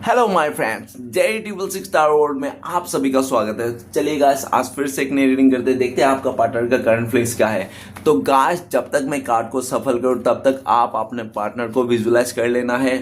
Hello my friends, जय triple six star world में आप सभी का स्वागत है। चलिए गाइस, आज फिर से एक नई रीडिंग करते हैं, देखते हैं आपका पार्टनर का करंट फीलिंग्स क्या है। तो गाइस, जब तक मैं कार्ड को सफल करूं तब तक आप अपने पार्टनर को विजुलाइज कर लेना है,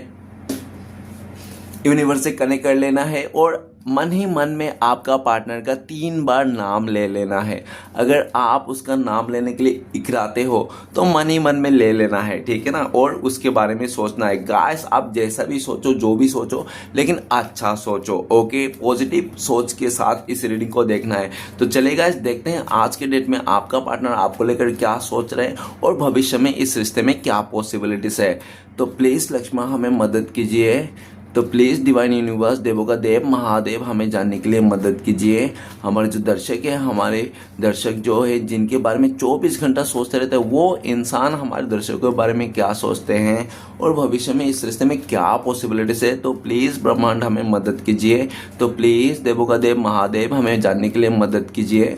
यूनिवर्स से कनेक्ट कर लेना है और मन ही मन में आपका पार्टनर का 3 बार नाम ले लेना है। अगर आप उसका नाम लेने के लिए इकराते हो तो मन ही मन में ले लेना है, ठीक है ना। और उसके बारे में सोचना है। गाइस, आप जैसा भी सोचो, जो भी सोचो, लेकिन अच्छा सोचो, ओके। पॉजिटिव सोच के साथ इस रीडिंग को देखना है। तो चलिए गाइस, देखते हैं आज के डेट में आपका पार्टनर आपको लेकर क्या सोच रहे हैं और भविष्य में इस रिश्ते में क्या पॉसिबिलिटीज है। तो प्लीज़ लक्ष्मण हमें मदद कीजिए। तो प्लीज़ डिवाइन यूनिवर्स, देवों का देव महादेव, हमें जानने के लिए मदद कीजिए। हमारे जो दर्शक हैं, हमारे दर्शक जो है जिनके बारे में 24 घंटा सोचते रहते हैं, वो इंसान हमारे दर्शकों के बारे में क्या सोचते हैं और भविष्य में इस रिश्ते में क्या पॉसिबिलिटीज है। तो प्लीज़ ब्रह्मांड हमें मदद कीजिए। तो प्लीज़ देवों का देव महादेव, हमें जानने के लिए मदद कीजिए।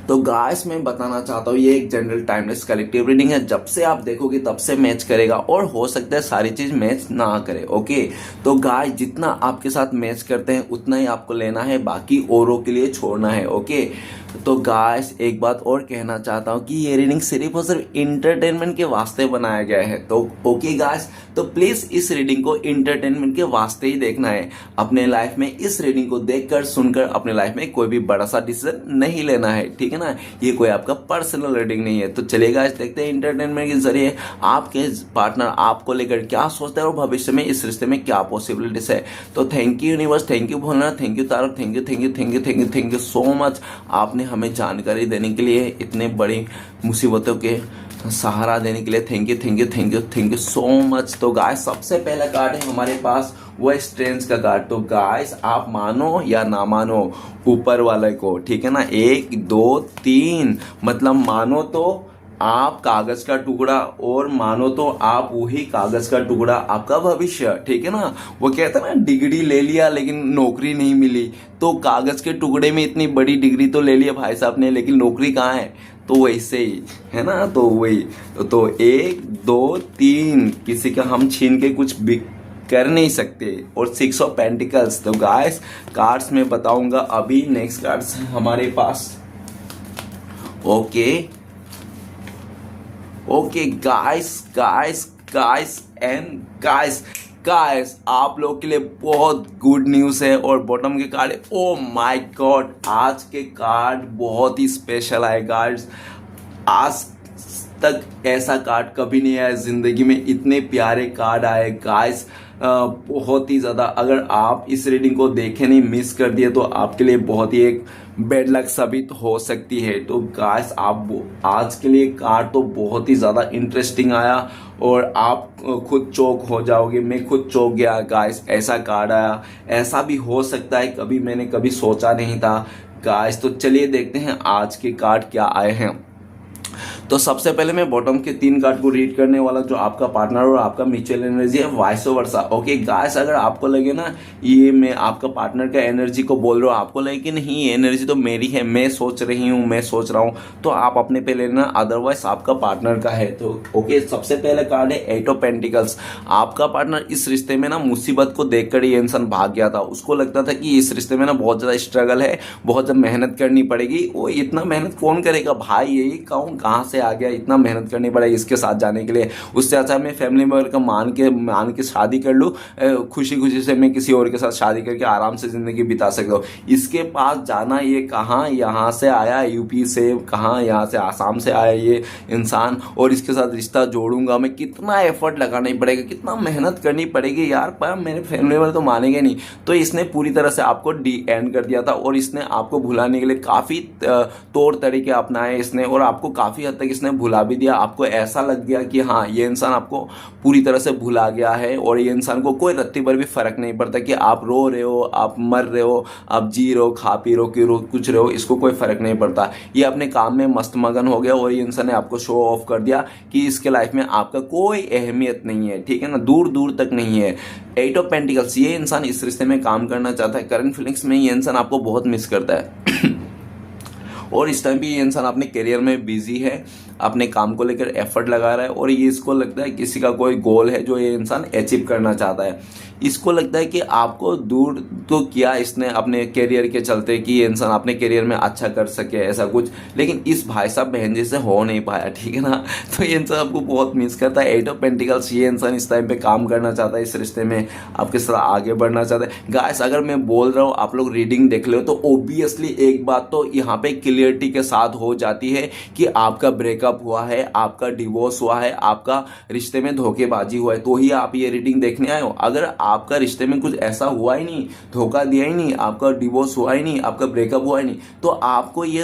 तो गाइस, मैं बताना चाहता हूँ, ये एक जनरल टाइमलेस कलेक्टिव रीडिंग है। जब से आप देखोगे तब से मैच करेगा और हो सकता है सारी चीज मैच ना करे, ओके। तो गाइस, जितना आपके साथ मैच करते हैं उतना ही आपको लेना है, बाकी औरों के लिए छोड़ना है, ओके। तो गाइस, एक बात और कहना चाहता हूँ कि ये रीडिंग सिर्फ और सिर्फ इंटरटेनमेंट के वास्ते बनाया गया है। तो ओके गाइस, तो प्लीज इस रीडिंग को इंटरटेनमेंट के वास्ते ही देखना है। अपने लाइफ में इस रीडिंग को देखकर सुनकर अपने लाइफ में कोई भी बड़ा सा डिसीजन नहीं लेना है, ठीक है ना। ये कोई आपका पर्सनल रीडिंग नहीं है। तो चलिए गाइस, देखते हैं इंटरटेनमेंट के जरिए आपके पार्टनर आपको लेकर क्या सोचता है और भविष्य में इस रिश्ते में क्या पॉसिबिलिटीज है। तो thank you universe, thank you Bholenath, thank you Tarak, thank you thank you thank you thank you thank you so much. आपने हमें जानकारी देने के लिए, इतने बड़ी मुसीबतों के सहारा देने के लिए thank you thank you thank you thank you so much. तो गाइस, सबसे पहला कार्ड है हमारे पास, वो स्ट्रेंथ का कार्ड। तो गाइस, आप मानो या ना मानो ऊपर वाले को, ठीक है ना। 1 2 3, मतलब मानो तो आप कागज का टुकड़ा और मानो तो आप वही कागज का टुकड़ा आपका भविष्य, ठीक है ना। वो कहता है ना, डिग्री ले लिया लेकिन नौकरी नहीं मिली। तो कागज के टुकड़े में इतनी बड़ी डिग्री तो ले लिया भाई साहब ने, लेकिन नौकरी कहाँ है। तो वैसे ही है ना। तो वही तो 1 2 3 किसी का हम छीन के कुछ भी कर नहीं सकते। और 6 ऑफ पेंटिकल्स। तो गाइस, कार्ड्स में बताऊंगा अभी। नेक्स्ट कार्ड्स हमारे पास, okay okay guys guys guys and guys guys, आप लोग के लिए बहुत गुड न्यूज़ है। और बॉटम के कार्ड, ओ माय गॉड, आज के कार्ड बहुत ही स्पेशल आए गाइस। आज तक ऐसा कार्ड कभी नहीं आया जिंदगी में, इतने प्यारे कार्ड आए गाइस, बहुत ही ज़्यादा। अगर आप इस रीडिंग को देखे नहीं, मिस कर दिए, तो आपके लिए बहुत ही एक बेड लक साबित हो सकती है। तो गाइस, आप आज के लिए कार्ड तो बहुत ही ज़्यादा इंटरेस्टिंग आया और आप खुद चौक हो जाओगे। मैं खुद चौक गया गाइस, ऐसा कार्ड आया। ऐसा भी हो सकता है, कभी मैंने कभी सोचा नहीं था गाइस। तो चलिए देखते हैं आज के कार्ड क्या आए हैं। तो सबसे पहले मैं बॉटम के 3 कार्ड को रीड करने वाला, जो आपका पार्टनर और आपका म्यूचुअल एनर्जी है, वाइस वर्सा, ओके गाइस। अगर आपको लगे ना ये मैं आपका पार्टनर का एनर्जी को बोल रहा हूँ, आपको लगे कि नहीं ये एनर्जी तो मेरी है, मैं सोच रही हूँ, मैं सोच रहा हूँ, तो आप अपने पे लेना, अदरवाइज आपका पार्टनर का है। तो ओके, सबसे पहले कार्ड है 8 ऑफ पेंटिकल्स। आपका पार्टनर इस रिश्ते में ना मुसीबत को देखकर ये इंसान भाग गया था। उसको लगता था कि इस रिश्ते में ना बहुत ज्यादा स्ट्रगल है, बहुत ज्यादा मेहनत करनी पड़ेगी। वो इतना मेहनत कौन करेगा भाई, यही कहूँ कहाँ से आ गया, इतना मेहनत करनी पड़ेगी इसके साथ जाने के लिए। उससे अच्छा मैं फैमिली मेंबर का मान के शादी कर लूँ, खुशी खुशी से मैं किसी और के साथ शादी करके आराम से जिंदगी बिता सकता हूँ। इसके पास जाना, ये कहाँ यहाँ से आया, यूपी से, कहाँ यहाँ से आसाम से आया ये इंसान, और इसके साथ रिश्ता जोड़ूंगा मैं, कितना एफर्ट लगाना ही पड़ेगा, कितना मेहनत करनी पड़ेगी यार, पर मेरे फैमिली वाले तो मानेंगे नहीं। तो इसने पूरी तरह से आपको डी एंड कर दिया था और इसने आपको भुलाने के लिए काफ़ी तौर तरीके अपनाए इसने, और आपको काफ़ी हद तक इसने भुला भी दिया। आपको ऐसा लग गया कि हाँ, ये इंसान आपको पूरी तरह से भुला गया है और ये इंसान को कोई रत्ती भर भी फर्क नहीं पड़ता कि आप रो रहे हो, आप मर रहे हो, आप जी रहे हो, खा पी रहे हो, कुछ रहे हो, इसको कोई फर्क नहीं पड़ता। ये अपने काम में मस्त मगन हो गया और ये इंसान ने आपको शो ऑफ कर दिया कि इसके लाइफ में आपका कोई अहमियत नहीं है, ठीक है ना, दूर दूर तक नहीं है। 8 ऑफ पेंटिकल्स, ये इंसान इस रिश्ते में काम करना चाहता है। करंट फीलिंग्स में ये इंसान आपको बहुत मिस करता है और इस टाइम भी ये इंसान अपने करियर में बिजी है। अपने काम को लेकर एफर्ट लगा रहा है और ये इसको लगता है किसी का कोई गोल है जो ये इंसान अचीव करना चाहता है। इसको लगता है कि आपको दूर तो किया इसने अपने करियर के चलते कि ये इंसान अपने करियर में अच्छा कर सके ऐसा कुछ, लेकिन इस भाई साहब बहन जी से हो नहीं पाया, ठीक है ना। तो ये इंसान आपको बहुत मिस करता है। 8 ऑफ पेंटिकल्स, ये इंसान इस टाइम पे काम करना चाहता है, इस रिश्ते में आपके साथ आगे बढ़ना चाहता है। गाइस अगर मैं बोल रहा हूँ आप लोग रीडिंग देख लो तो ऑब्वियसली एक बात तो यहाँ पे क्लियरिटी के साथ हो जाती है कि आपका ब्रेकअप हुआ है, आपका डिवोर्स हुआ है, आपका रिश्ते में धोखेबाजी हुआ है, तो ही आप ये रीडिंग देखने आए हो। अगर आपका रिश्ते में कुछ ऐसा हुआ ही नहीं, धोखा दिया ही नहीं, आपका डिवोर्स हुआ ही नहीं, आपका ब्रेकअप हुआ ही नहीं, तो आपको ये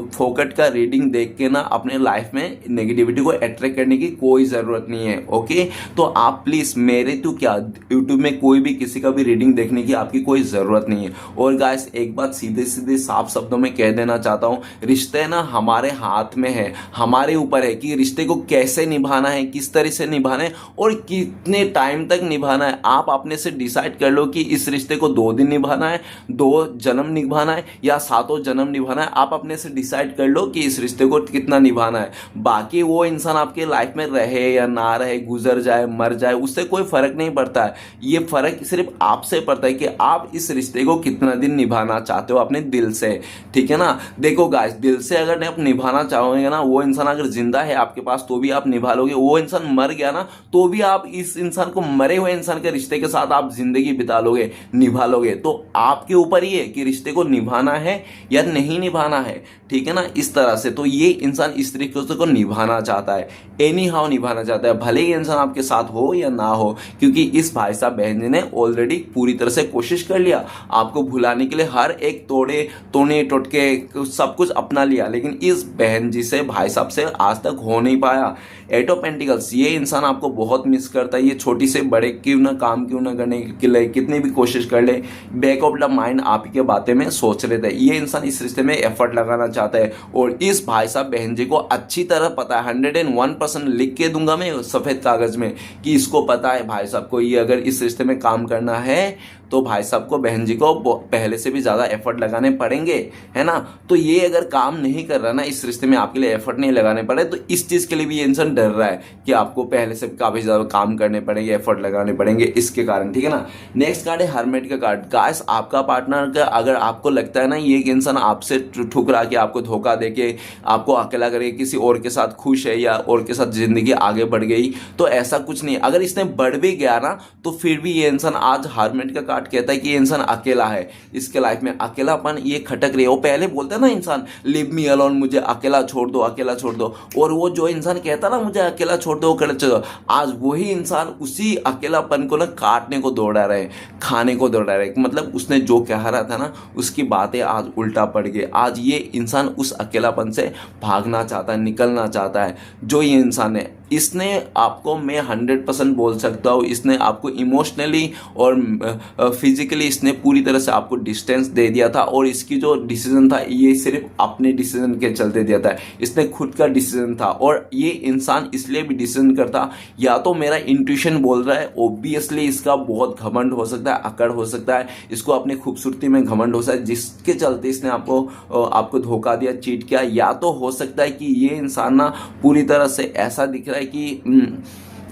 फोकट का रीडिंग देख के ना अपने लाइफ में नेगेटिविटी को अट्रैक्ट करने की कोई ज़रूरत नहीं है। ओके, तो आप प्लीज़ मेरे तो क्या यूट्यूब में कोई भी किसी का भी रीडिंग देखने की आपकी कोई ज़रूरत नहीं है। और गाइस एक बात सीधे सीधे साफ शब्दों में कह देना चाहता हूँ, रिश्ते ना हमारे हाथ में है, हमारे ऊपर है कि रिश्ते को कैसे निभाना है, किस तरह से निभाना है और कितने टाइम तक निभाना है। आप अपने से डिसाइड कर लो कि इस रिश्ते को 2 दिन निभाना है, 2 जन्म निभाना है या 7 जन्म निभाना है। आप अपने से डिसाइड कर लो कि इस रिश्ते को कितना निभाना है। बाकी वो इंसान आपके लाइफ में रहे या ना रहे, गुजर जाए, मर जाए, उससे कोई फर्क नहीं पड़ता है। ये फर्क सिर्फ आपसे पड़ता है कि आप इस रिश्ते को कितना दिन निभाना चाहते हो अपने दिल से, ठीक है ना। देखो गाइस, दिल से अगर आप निभाना चाहोगे ना, वो इंसान अगर जिंदा है आपके पास तो भी आप निभा लोगे, वो इंसान मर गया ना तो भी आप इस इंसान को, मरे हुए इंसान के रिश्ते के साथ आप जिंदगी बिता लोगे, निभा लोगे। तो आपके ऊपर ही है कि रिश्ते को निभाना है या नहीं निभाना है, ठीक है ना। इस तरह से तो ये इंसान इस तरीके को निभाना चाहता है, एनी हाउ निभाना चाहता है, भले ही इंसान आपके साथ हो या ना हो, क्योंकि इस भाई साहब बहन जी ने ऑलरेडी पूरी तरह से कोशिश कर लिया आपको भुलाने के लिए, हर एक तोड़े टोटके सब कुछ अपना लिया, लेकिन इस बहन जी से, भाई साहब से आज तक हो नहीं पाया। 8 ऑफ पेंटिकल्स, ये इंसान आपको बहुत मिस करता है। ये छोटी से बड़े क्यों ना काम क्यों ना करने के लिए कितनी भी कोशिश कर ले, बैक ऑफ द माइंड आप ही के बातें में सोच रहे थे। ये इंसान इस रिश्ते में एफर्ट लगाना चाहता है और इस भाई साहब बहन जी को अच्छी तरह पता है, 101% लिख के दूंगा मैं सफेद कागज में कि इसको पता है भाई साहब को, ये अगर इस रिश्ते में काम करना है तो भाई साहब को, बहन जी को पहले से भी ज़्यादा एफर्ट लगाने पड़ेंगे, है ना। तो ये अगर काम नहीं कर रहा ना, इस रिश्ते में आपके लिए एफर्ट नहीं लगाने पड़े, तो इस चीज़ के लिए भी ये इंसान डर रहा है कि आपको पहले से काफ़ी ज़्यादा काम करने पड़ेंगे, एफर्ट लगाने पड़ेंगे इसके कारण, ठीक है ना। नेक्स्ट कार्ड है हर्मिट का कार्ड। गाइस आपका पार्टनर का अगर आपको लगता है ना ये एक इंसान आपसे ठुकरा के, आपको धोखा दे के, आपको अकेला करके किसी और के साथ खुश है या और के साथ जिंदगी आगे बढ़ गई, तो ऐसा कुछ नहीं। अगर इसने बढ़ भी गया ना तो फिर भी ये इंसान, आज हर्मिट का कार्ड कहता है कि ये इंसान अकेला है, इसके लाइफ में अकेलापन ये खटक रही है। वो पहले बोलता है ना इंसान, लिव मी अलोन, मुझे अकेला छोड़ दो, अकेला छोड़ दो, और वो जो इंसान कहता ना मुझे अकेला छोड़ दो, अकेला छोड़ दो, आज वही इंसान उसी अकेलापन को ना काटने को दौड़ा रहे, खाने को दौड़ा रहे। मतलब उसने जो कह रहा था ना उसकी बातें आज उल्टा पड़ गई। आज ये इंसान उस अकेलापन से भागना चाहता है, निकलना चाहता है। जो ये इंसान है, इसने आपको, मैं 100% बोल सकता हूँ, इसने आपको इमोशनली और फिजिकली इसने पूरी तरह से आपको डिस्टेंस दे दिया था। और इसकी जो डिसीजन था ये सिर्फ अपने डिसीजन के चलते दिया था, इसने खुद का डिसीजन था। और ये इंसान इसलिए भी डिसीजन करता, या तो मेरा इंट्यूशन बोल रहा है, ओब्वियसली इसका बहुत घमंड हो सकता है, अकड़ हो सकता है, इसको अपनी खूबसूरती में घमंड हो सकता है, जिसके चलते इसने आपको धोखा दिया, चीट किया। या तो हो सकता है कि ये इंसान ना पूरी तरह से ऐसा दिख रहा है कि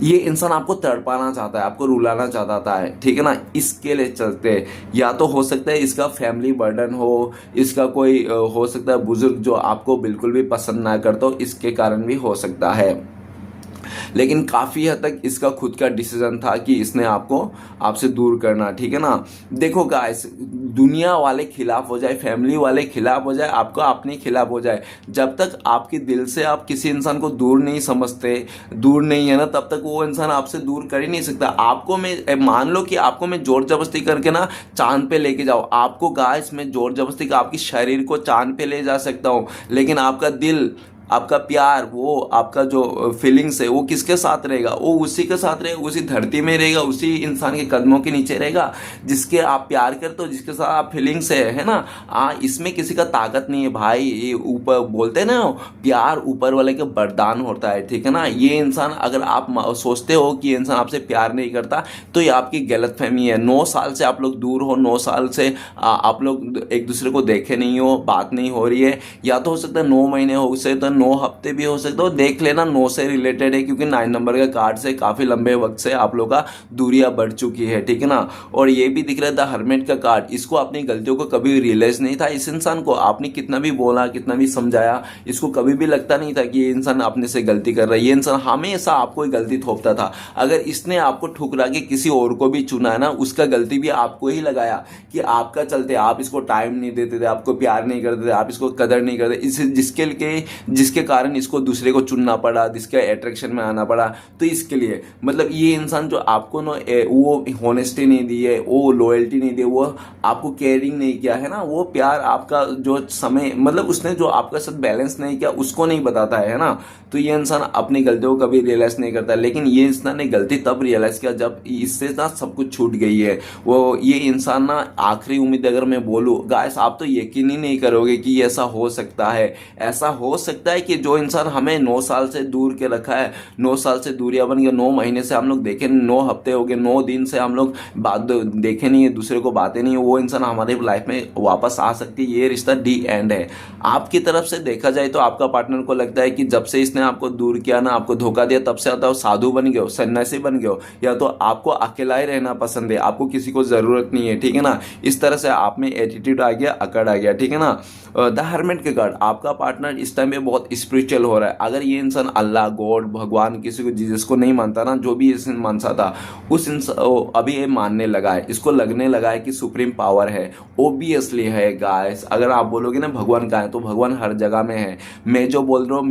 ये इंसान आपको तड़पाना चाहता है, आपको रुलाना चाहता है, ठीक है ना, इसके लिए चलते। या तो हो सकता है इसका फैमिली बर्डन हो, इसका कोई हो सकता है बुजुर्ग जो आपको बिल्कुल भी पसंद ना करता हो, इसके कारण भी हो सकता है। लेकिन काफ़ी हद तक इसका खुद का डिसीजन था कि इसने आपसे दूर करना, ठीक है ना। देखो गाइस, दुनिया वाले खिलाफ हो जाए, फैमिली वाले खिलाफ हो जाए, आपको अपने खिलाफ हो जाए, जब तक आपके दिल से आप किसी इंसान को दूर नहीं समझते, दूर नहीं है ना, तब तक वो इंसान आपसे दूर कर ही नहीं सकता। आपको मैं, मान लो कि आपको मैं जोर जबरदस्ती करके ना चांद पे लेके जाओ, आपको गाइस मैं जोर जबरदस्ती का आपकी शरीर को चांद पे ले जा सकता हूँ, लेकिन आपका दिल, आपका प्यार, वो आपका जो फीलिंग्स है वो किसके साथ रहेगा? वो उसी के साथ रहेगा, उसी धरती में रहेगा, उसी इंसान के कदमों के नीचे रहेगा जिसके आप प्यार करते हो, जिसके साथ आप फीलिंग्स है ना। इसमें किसी का ताकत नहीं है भाई। ये ऊपर बोलते हैं ना, प्यार ऊपर वाले का वरदान होता है, ठीक है ना। ये इंसान, अगर आप सोचते हो कि ये इंसान आपसे प्यार नहीं करता, तो ये आपकी गलतफहमी है। 9 साल से आप लोग दूर हो, 9 साल से आप लोग एक दूसरे को देखे नहीं हो, बात नहीं हो रही है, या तो हो सकता है 9 महीने हो सकते, 9 हफ्ते भी हो सकता है, देख लेना 9 से रिलेटेड है, क्योंकि 9 नंबर का कार्ड से काफ़ी लंबे वक्त से आप लोग का दूरियां बढ़ चुकी है, ठीक है ना। और ये भी दिख रहा था हर्मिट का कार्ड, इसको अपनी गलतियों को कभी रियलाइज नहीं था। इस इंसान को आपने कितना भी बोला, कितना भी समझाया, इसको कभी भी लगता नहीं था कि ये इंसान अपने से गलती कर रहा है। ये इंसान हमेशा आपको ही गलती थोपता था। अगर इसने आपको ठुकरा के किसी और को भी चुना है ना, उसका गलती भी आपको ही लगाया कि आपका चलते आप इसको टाइम नहीं देते थे, आपको प्यार नहीं करते थे, आप इसको कदर नहीं करते, इस जिसके कारण इसको दूसरे को चुनना पड़ा, जिसके अट्रैक्शन में आना पड़ा। तो इसके लिए मतलब ये इंसान जो आपको ना वो होनेस्टी नहीं दी है, वो लॉयल्टी नहीं दी, वो आपको केयरिंग नहीं किया है ना, वो प्यार आपका जो समय मतलब उसने जो आपका साथ बैलेंस नहीं किया उसको नहीं बताता है ना। तो ये इंसान अपनी गलतियों को कभी रियलाइज नहीं करता। लेकिन ये इंसान ने गलती तब रियलाइज किया जब इससे ना सब कुछ छूट गई है। वो ये इंसान ना आखिरी उम्मीद अगर मैं बोलूँ गाइस, आप तो यकीन ही नहीं करोगे कि ऐसा हो सकता है। ऐसा हो सकता है कि जो इंसान हमें 9 साल से दूर के रखा है, 9 साल से दूरियां बन गई, 9 महीने से हम लोग देखे, 9 हफ्ते हो गए, 9 दिन से हम लोग बात देखे नहीं है, दूसरे को बातें नहीं है, वो इंसान हमारे लाइफ में वापस आ सकती है। ये रिश्ता डी एंड है। आपकी तरफ से देखा जाए तो आपका पार्टनर को लगता है कि जब से इसने आपको दूर किया ना, आपको धोखा दिया, तब से आता हो साधु बन गए हो, सन्यासी बन गए हो, या तो आपको अकेला ही रहना पसंद है, आपको किसी को जरूरत नहीं है, ठीक है ना। इस तरह से आप में एटीट्यूड आ गया, अकड़ आ गया, ठीक है ना। द हर्मिट के कार्ड, आपका पार्टनर इस टाइम पे बहुत स्पिरिचुअल हो रहा है। अगर ये इंसान अल्लाह, गॉड, भगवान, किसी को जीसस को नहीं मानता ना, जो भी इस मानता था उस इंसान अभी ये मानने लगा है, इसको लगने लगा है कि सुप्रीम पावर है। ओबियसली है गाइस। अगर आप बोलोगे ना भगवान कहाँ है, तो भगवान हर जगह में है। मैं जो बोल रहा हूँ,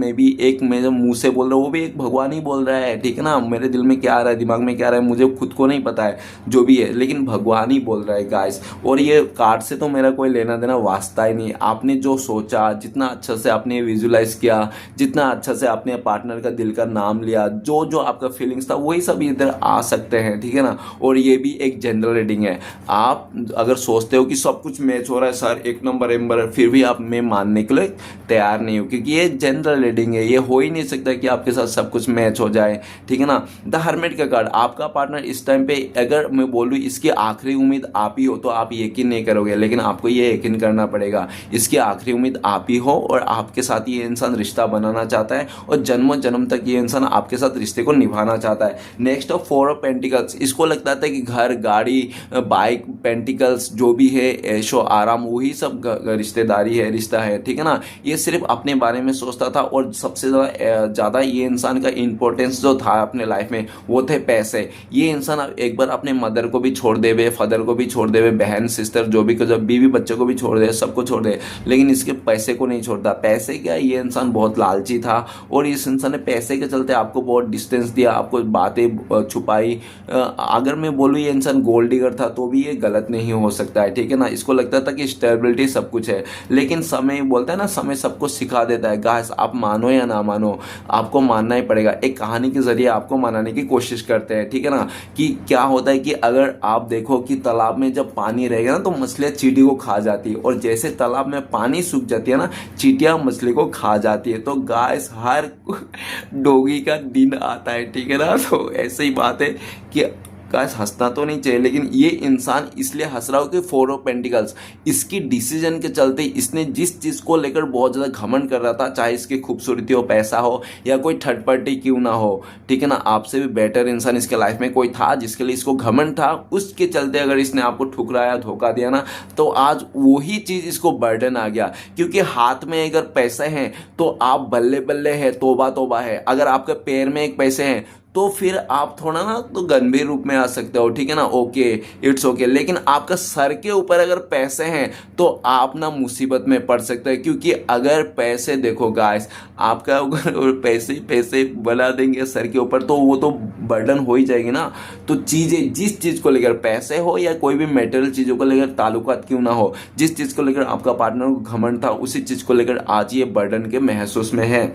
मैं जो मुंह से बोल रहा हूँ वो भी एक भगवान ही बोल रहा है, ठीक है ना। मेरे दिल में क्या आ रहा है, दिमाग में क्या आ रहा है, मुझे खुद को नहीं पता है, जो भी है, लेकिन भगवान ही बोल रहा है गाइस। और ये कार्ड से तो मेरा कोई लेना देना वास्ता ही नहीं। आपने जो सोचा, जितना अच्छा से आपने विजुलाइज किया, जितना अच्छा से आपने पार्टनर का दिल का नाम लिया, जो जो आपका फीलिंग्स था, वही सब इधर आ सकते हैं, ठीक है ना। और ये भी एक जनरल रीडिंग है। आप अगर सोचते हो कि सब कुछ मैच हो रहा है सर, एक नंबर, फिर भी आप मैं मानने के लिए तैयार नहीं हो, क्योंकि ये जनरल रीडिंग है। ये हो ही नहीं सकता कि आपके साथ सब कुछ मैच हो जाए, ठीक है ना। द हर्मिट का कार्ड, आपका पार्टनर इस टाइम पे, अगर मैं बोलूँ इसकी आखिरी उम्मीद आप ही हो, तो आप यकीन नहीं करोगे, लेकिन आपको ये यकीन करना पड़ेगा। इसकी आखिरी उम्मीद आप ही हो, और आपके साथ ये इंसान रिश्ता बनाना चाहता है, और जन्मों जन्म तक ये इंसान आपके साथ रिश्ते को निभाना चाहता है। नेक्स्ट ऑफ 4 ऑफ पेंटिकल्स, इसको लगता था कि घर, गाड़ी, बाइक, पेंटिकल्स जो भी है, ऐशो आराम, वही सब रिश्तेदारी है, रिश्ता है, ठीक है ना। ये सिर्फ अपने बारे में सोचता था, और सबसे ज़्यादा ये इंसान का इंपॉर्टेंस जो था अपने लाइफ में वो थे पैसे। ये इंसान एक बार अपने मदर को भी छोड़ देवे, फादर को भी छोड़ देवे, बहन, सिस्टर, जो भी, जब बीवी बच्चों को भी छोड़ दे, सबको छोड़ दे, लेकिन इसके पैसे को नहीं छोड़ता। पैसे क्या, ये इंसान बहुत लालची था, और इस इंसान ने पैसे के चलते आपको बहुत डिस्टेंस दिया, आपको बातें छुपाई। अगर मैं बोलूँ ये इंसान गोल्ड डिगर था तो भी ये गलत नहीं हो सकता है, ठीक है ना। इसको लगता था कि स्टेबिलिटी सब कुछ है, लेकिन समय बोलता है ना, समय सबको सिखा देता है। गाइस, आप मानो या ना मानो, आपको मानना ही पड़ेगा। एक कहानी के जरिए आपको मनाने की कोशिश करते हैं, ठीक है ना। कि क्या होता है कि अगर आप देखो कि तालाब में जब पानी रहेगा ना, तो मछलियाँ चींटी को खा जाती है, और जैसे तालाब में पानी सूख जाती है ना, चींटियाँ मछली को खा जाती है। तो गाइस, हर डोगी का दिन आता है, ठीक है ना। तो ऐसे ही बात है कि गाइस, हंसना तो नहीं चाहिए, लेकिन ये इंसान इसलिए हंस रहा हो कि 4 ऑफ पेंटिकल्स, इसकी डिसीजन के चलते इसने जिस चीज़ को लेकर बहुत ज़्यादा घमंड कर रहा था, चाहे इसकी खूबसूरती हो, पैसा हो, या कोई थर्ड पार्टी क्यों ना हो, ठीक है ना, आपसे भी बेटर इंसान इसके लाइफ में कोई था जिसके लिए इसको घमंड था, उसके चलते अगर इसने आपको ठुकराया, धोखा दिया ना, तो आज वही चीज़ इसको बर्डन आ गया। क्योंकि हाथ में अगर पैसे हैं तो आप बल्ले बल्ले है, तोबा तोबा है। अगर आपके पैर में एक पैसे हैं तो फिर आप थोड़ा ना तो गंभीर रूप में आ सकते हो, ठीक है ना। Okay, it's okay. लेकिन आपका सर के ऊपर अगर पैसे हैं तो आप ना मुसीबत में पड़ सकते हैं, क्योंकि अगर पैसे, देखो गाइस, आपका अगर पैसे पैसे बना देंगे सर के ऊपर, तो वो तो बर्डन हो ही जाएगी ना। तो चीज़ें, जिस चीज़ को लेकर, पैसे हो या कोई भी मेटेरियल चीज़ों को लेकर ताल्लुकात क्यों ना हो, जिस चीज़ को लेकर आपका पार्टनर को घमंड था, उसी चीज़ को लेकर आज ये बर्डन के महसूस में है।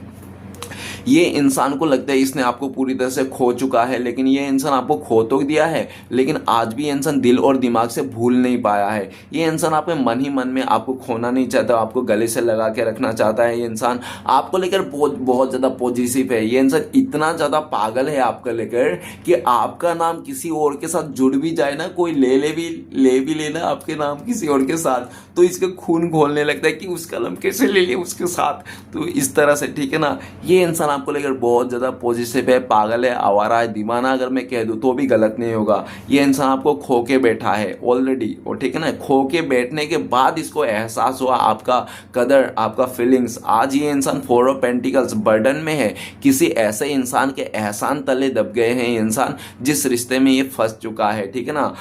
ये इंसान को लगता है इसने आपको पूरी तरह से खो चुका है, लेकिन ये इंसान आपको खो तो दिया है, लेकिन आज भी ये इंसान दिल और दिमाग से भूल नहीं पाया है। ये इंसान आपके मन ही मन में आपको खोना नहीं चाहता, आपको गले से लगा के रखना चाहता है। ये इंसान आपको लेकर बहुत ज़्यादा पॉजिटिव है। ये इंसान इतना ज़्यादा पागल है आपको लेकर कि आपका नाम किसी और के साथ जुड़ भी जाए ना, कोई ले भी लेना आपके नाम किसी और के साथ, तो इसका खून खोलने लगता है कि उसका नाम कैसे ले लिया उसके साथ। तो इस तरह से, ठीक है ना, ये इंसान आपको लेकर बहुत ज़्यादा पॉजिटिव है, पागल है, आवारा है, दीवाना अगर मैं कह दूँ तो भी गलत नहीं होगा। ये इंसान आपको खो के बैठा है ऑलरेडी, और ठीक है ना, खो के बैठने के बाद इसको एहसास हुआ आपका कदर, आपका फीलिंग्स। आज ये इंसान 4 ऑफ पेंटिकल्स बर्डन में है, किसी ऐसे इंसान के एहसान तले दब गए हैं ये इंसान, जिस रिश्ते में ये फंस चुका है, ठीक है ना।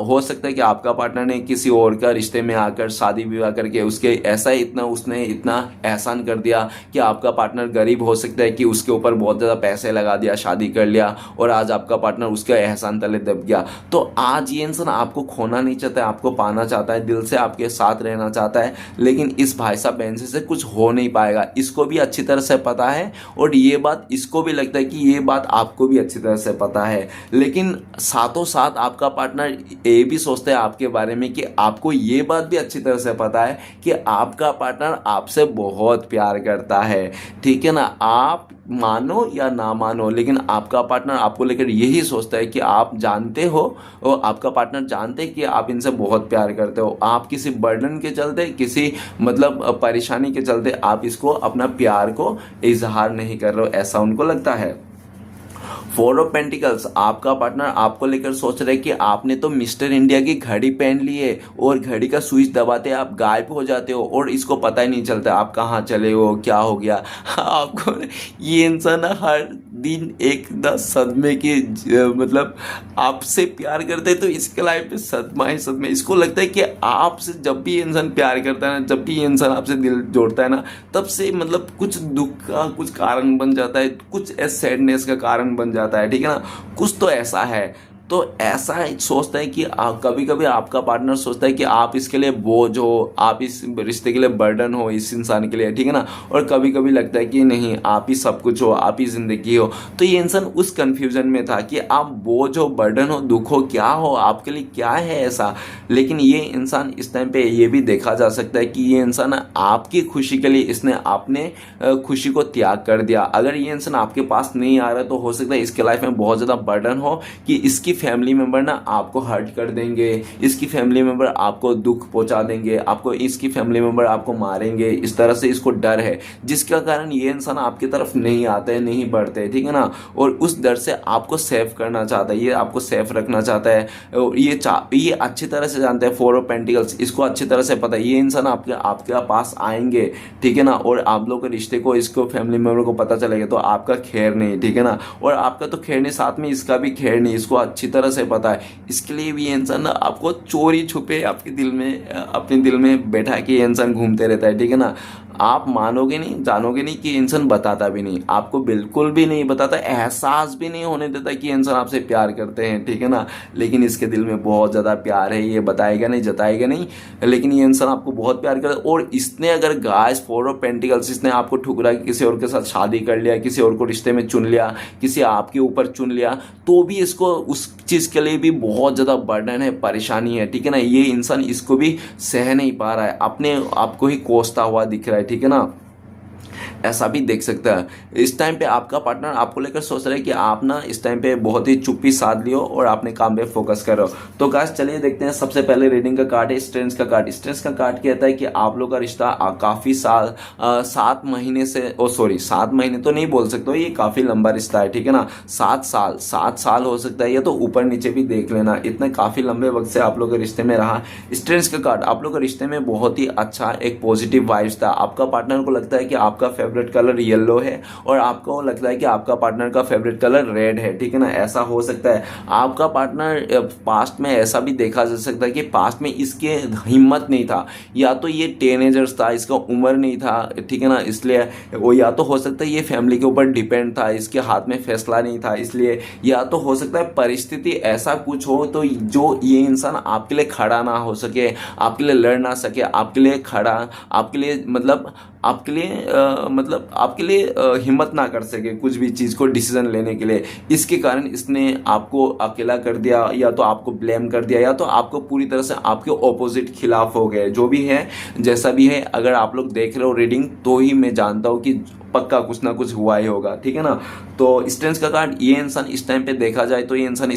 हो सकता है कि आपका पार्टनर ने किसी और का रिश्ते में आकर शादी विवाह करके उसके ऐसा उसने इतना एहसान कर दिया कि आपका पार्टनर गरीब हो सकता है कि उसके ऊपर बहुत ज़्यादा पैसे लगा दिया, शादी कर लिया, और आज आपका पार्टनर उसके एहसान तले दब गया। तो आज ये इंसान आपको खोना नहीं चाहता है, आपको पाना चाहता है, दिल से आपके साथ रहना चाहता है, लेकिन इस भाई साहब बहन से कुछ हो नहीं पाएगा। इसको भी अच्छी तरह से पता है, और ये बात इसको भी लगता है कि ये बात आपको भी अच्छी तरह से पता है। लेकिन साथों साथ आपका पार्टनर ये भी सोचता है आपके बारे में कि आपको ये बात भी अच्छी तरह से पता है कि आपका पार्टनर आपसे बहुत प्यार करता है, ठीक है ना। आप मानो या ना मानो, लेकिन आपका पार्टनर आपको लेकर यही सोचता है कि आप जानते हो, और आपका पार्टनर जानते हैं कि आप इनसे बहुत प्यार करते हो। आप किसी बर्डन के चलते, किसी मतलब परेशानी के चलते आप इसको अपना प्यार को इजहार नहीं कर रहे हो, ऐसा उनको लगता है। 4 ऑफ पेंटिकल्स, आपका पार्टनर आपको लेकर सोच रहे कि आपने तो मिस्टर इंडिया की घड़ी पहन ली है, और घड़ी का स्विच दबाते आप गायब हो जाते हो, और इसको पता ही नहीं चलता आप कहाँ चले हो, क्या हो गया आपको। ये इंसान हर दिन एक सदमे की मतलब आपसे प्यार करते हैं, तो इसके लाइफ में सदमा ही सदमा। इसको लगता है कि आपसे जब भी इंसान प्यार करता है ना, जब भी इंसान आपसे दिल जोड़ता है ना, तब से मतलब कुछ दुख का कुछ कारण बन जाता है, कुछ सैडनेस का कारण बन जाता है, ठीक है ना, कुछ तो ऐसा है। तो ऐसा सोचता है कि कभी कभी आपका पार्टनर सोचता है कि आप इसके लिए बोझ हो, आप इस रिश्ते के लिए बर्डन हो इस इंसान के लिए, ठीक है ना, और कभी कभी लगता है कि नहीं, आप ही सब कुछ हो, आप ही ज़िंदगी हो। तो ये इंसान उस कन्फ्यूजन में था कि आप बोझ हो, बर्डन हो, दुख हो, क्या हो, आपके लिए क्या है ऐसा। लेकिन ये इंसान इस टाइम पे ये भी देखा जा सकता है कि ये इंसान आपकी खुशी के लिए इसने अपने खुशी को त्याग कर दिया। अगर ये इंसान आपके पास नहीं आ रहा तो हो सकता है इसके लाइफ में बहुत ज़्यादा बर्डन हो कि इसकी फैमिली मेंबर ना आपको हर्ट कर देंगे, इसकी फैमिली मेंबर आपको दुख पहुंचा देंगे, आपको इसकी फैमिली मेंबर आपको मारेंगे, इस तरह से इसको डर है, जिसका कारण ये इंसान आपकी तरफ नहीं आते हैं, नहीं बढ़ते, ठीक है ना। और उस डर से आपको सेफ करना चाहता है, ये आपको सेफ रखना चाहता है, और ये अच्छी तरह से जानते हैं 4 ऑफ पेंटिकल्स, इसको अच्छी तरह से पता है ये इंसान आपके पास आएंगे, ठीक है ना, और आप लोग के रिश्ते को, इसको फैमिली मेंबर को पता चलेगा तो आपका खैर नहीं, ठीक है ना, और आपका तो खैर नहीं, साथ में इसका भी खैर नहीं, इसको अच्छी तरह से पता है। इसके लिए भी ये इंसान आपको चोरी छुपे आपके दिल में, अपने दिल में बैठा के ये इंसान घूमते रहता है, ठीक है ना। आप मानोगे नहीं, जानोगे नहीं कि इंसान बताता भी नहीं, आपको बिल्कुल भी नहीं बताता, एहसास भी नहीं होने देता कि इंसान आपसे प्यार करते हैं, ठीक है ना, लेकिन इसके दिल में बहुत ज़्यादा प्यार है, ये बताएगा नहीं, जताएगा नहीं, लेकिन ये इंसान आपको बहुत प्यार करता है। और इसने अगर गाइस 4 ऑफ पेंटिकल्स, इसने आपको ठुकरा के किसी और के साथ शादी कर लिया, किसी और को रिश्ते में चुन लिया, किसी आपके ऊपर चुन लिया, तो भी इसको उस चीज़ के लिए भी बहुत ज़्यादा बर्डन है, परेशानी है, ठीक है ना। ये इंसान इसको भी सह नहीं पा रहा है, अपने आपको ही कोसता हुआ दिख रहा है, ठीक है ना, ऐसा भी देख सकता है। इस टाइम पे आपका पार्टनर आपको लेकर सोच रहा है कि आप ना इस टाइम पे बहुत ही चुप्पी साध लियो और अपने काम पे फोकस करो। तो गाइस चलिए देखते हैं, सबसे पहले रीडिंग का कार्ड है स्ट्रेंथ का कार्ड। स्ट्रेंथ का कार्ड कहता है कि आप लोग का रिश्ता काफ़ी साल 7 महीने से 7 महीने तो नहीं बोल सकते, ये काफ़ी लंबा रिश्ता है, ठीक है ना, 7 साल हो सकता है, या तो ऊपर नीचे भी देख लेना, इतने काफ़ी लंबे वक्त से आप लोग के रिश्ते में रहा। स्ट्रेंथ का कार्ड, आप लोग के रिश्ते में बहुत ही अच्छा एक पॉजिटिव वाइब्स था, आपका पार्टनर को लगता है कि आपका फेवरेट कलर येलो है, और आपको लगता है कि आपका पार्टनर का फेवरेट कलर रेड है, ठीक है ना, ऐसा हो सकता है। आपका पार्टनर पास्ट में ऐसा भी देखा जा सकता है कि पास्ट में इसके हिम्मत नहीं था, या तो ये टीनेजर्स था, इसका उम्र नहीं था, ठीक है ना, इसलिए वो, या तो हो सकता है ये फैमिली के ऊपर डिपेंड था, इसके हाथ में फैसला नहीं था इसलिए, या तो हो सकता है परिस्थिति ऐसा कुछ हो तो जो ये इंसान आपके लिए खड़ा ना हो सके, आपके लिए लड़ ना सके, आपके लिए खड़ा, आपके लिए मतलब आपके लिए मतलब आपके लिए हिम्मत ना कर सके कुछ भी चीज़ को डिसीजन लेने के लिए। इसके कारण इसने आपको अकेला कर दिया, या तो आपको ब्लेम कर दिया, या तो आपको पूरी तरह से आपके ऑपोजिट खिलाफ हो गए। जो भी है, जैसा भी है, अगर आप लोग देख रहे हो रीडिंग, तो ही मैं जानता हूँ कि पक्का कुछ ना कुछ हुआ ही होगा, ठीक है ना। तो स्ट्रेंथ का कार्ड, ये इंसान इस टाइम पे देखा जाए तो ये इंसान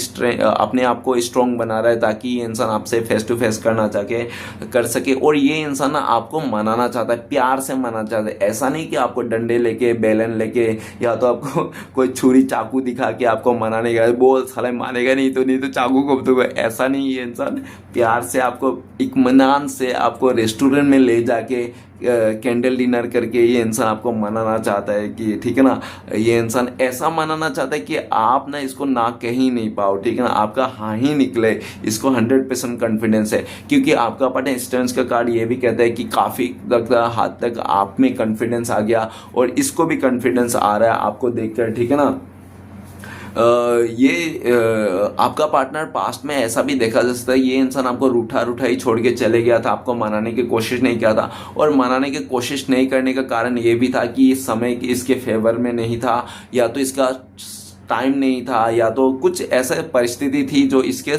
अपने आप को स्ट्रॉन्ग बना रहा है, ताकि ये इंसान आपसे फेस टू फेस कर सके। और ये इंसान ना आपको मनाना चाहता है, प्यार से मनाना चाहता है। ऐसा नहीं कि आपको डंडे लेके, बेलन लेके, या तो आपको कोई छुरी चाकू दिखा के आपको मनाने का, बोल साले मानेगा नहीं तो चाकू को दूंगा, ऐसा नहीं। ये इंसान प्यार से आपको, इत्मीनान से आपको रेस्टोरेंट में ले जाके कैंडल डिनर करके ये इंसान आपको मनाना चाहता है कि, ठीक है ना। ये इंसान ऐसा मनाना चाहता है कि आप ना इसको ना कह ही नहीं पाओ, ठीक है ना, आपका हाँ ही निकले। इसको 100% कॉन्फिडेंस है, क्योंकि आपका पार्टनर स्ट्रेंथ का कार्ड ये भी कहता है कि काफ़ी हद तक आप में कॉन्फिडेंस आ गया, और इसको भी कॉन्फिडेंस आ रहा है आपको देखकर, ठीक है ना। आपका पार्टनर पास्ट में ऐसा भी देखा जा सकता है, ये इंसान आपको रूठा ही छोड़ के चले गया था, आपको मनाने की कोशिश नहीं किया था। और मनाने की कोशिश नहीं करने का कारण ये भी था कि इस समय इसके फेवर में नहीं था, या तो इसका टाइम नहीं था, या तो कुछ ऐसा परिस्थिति थी जो इसके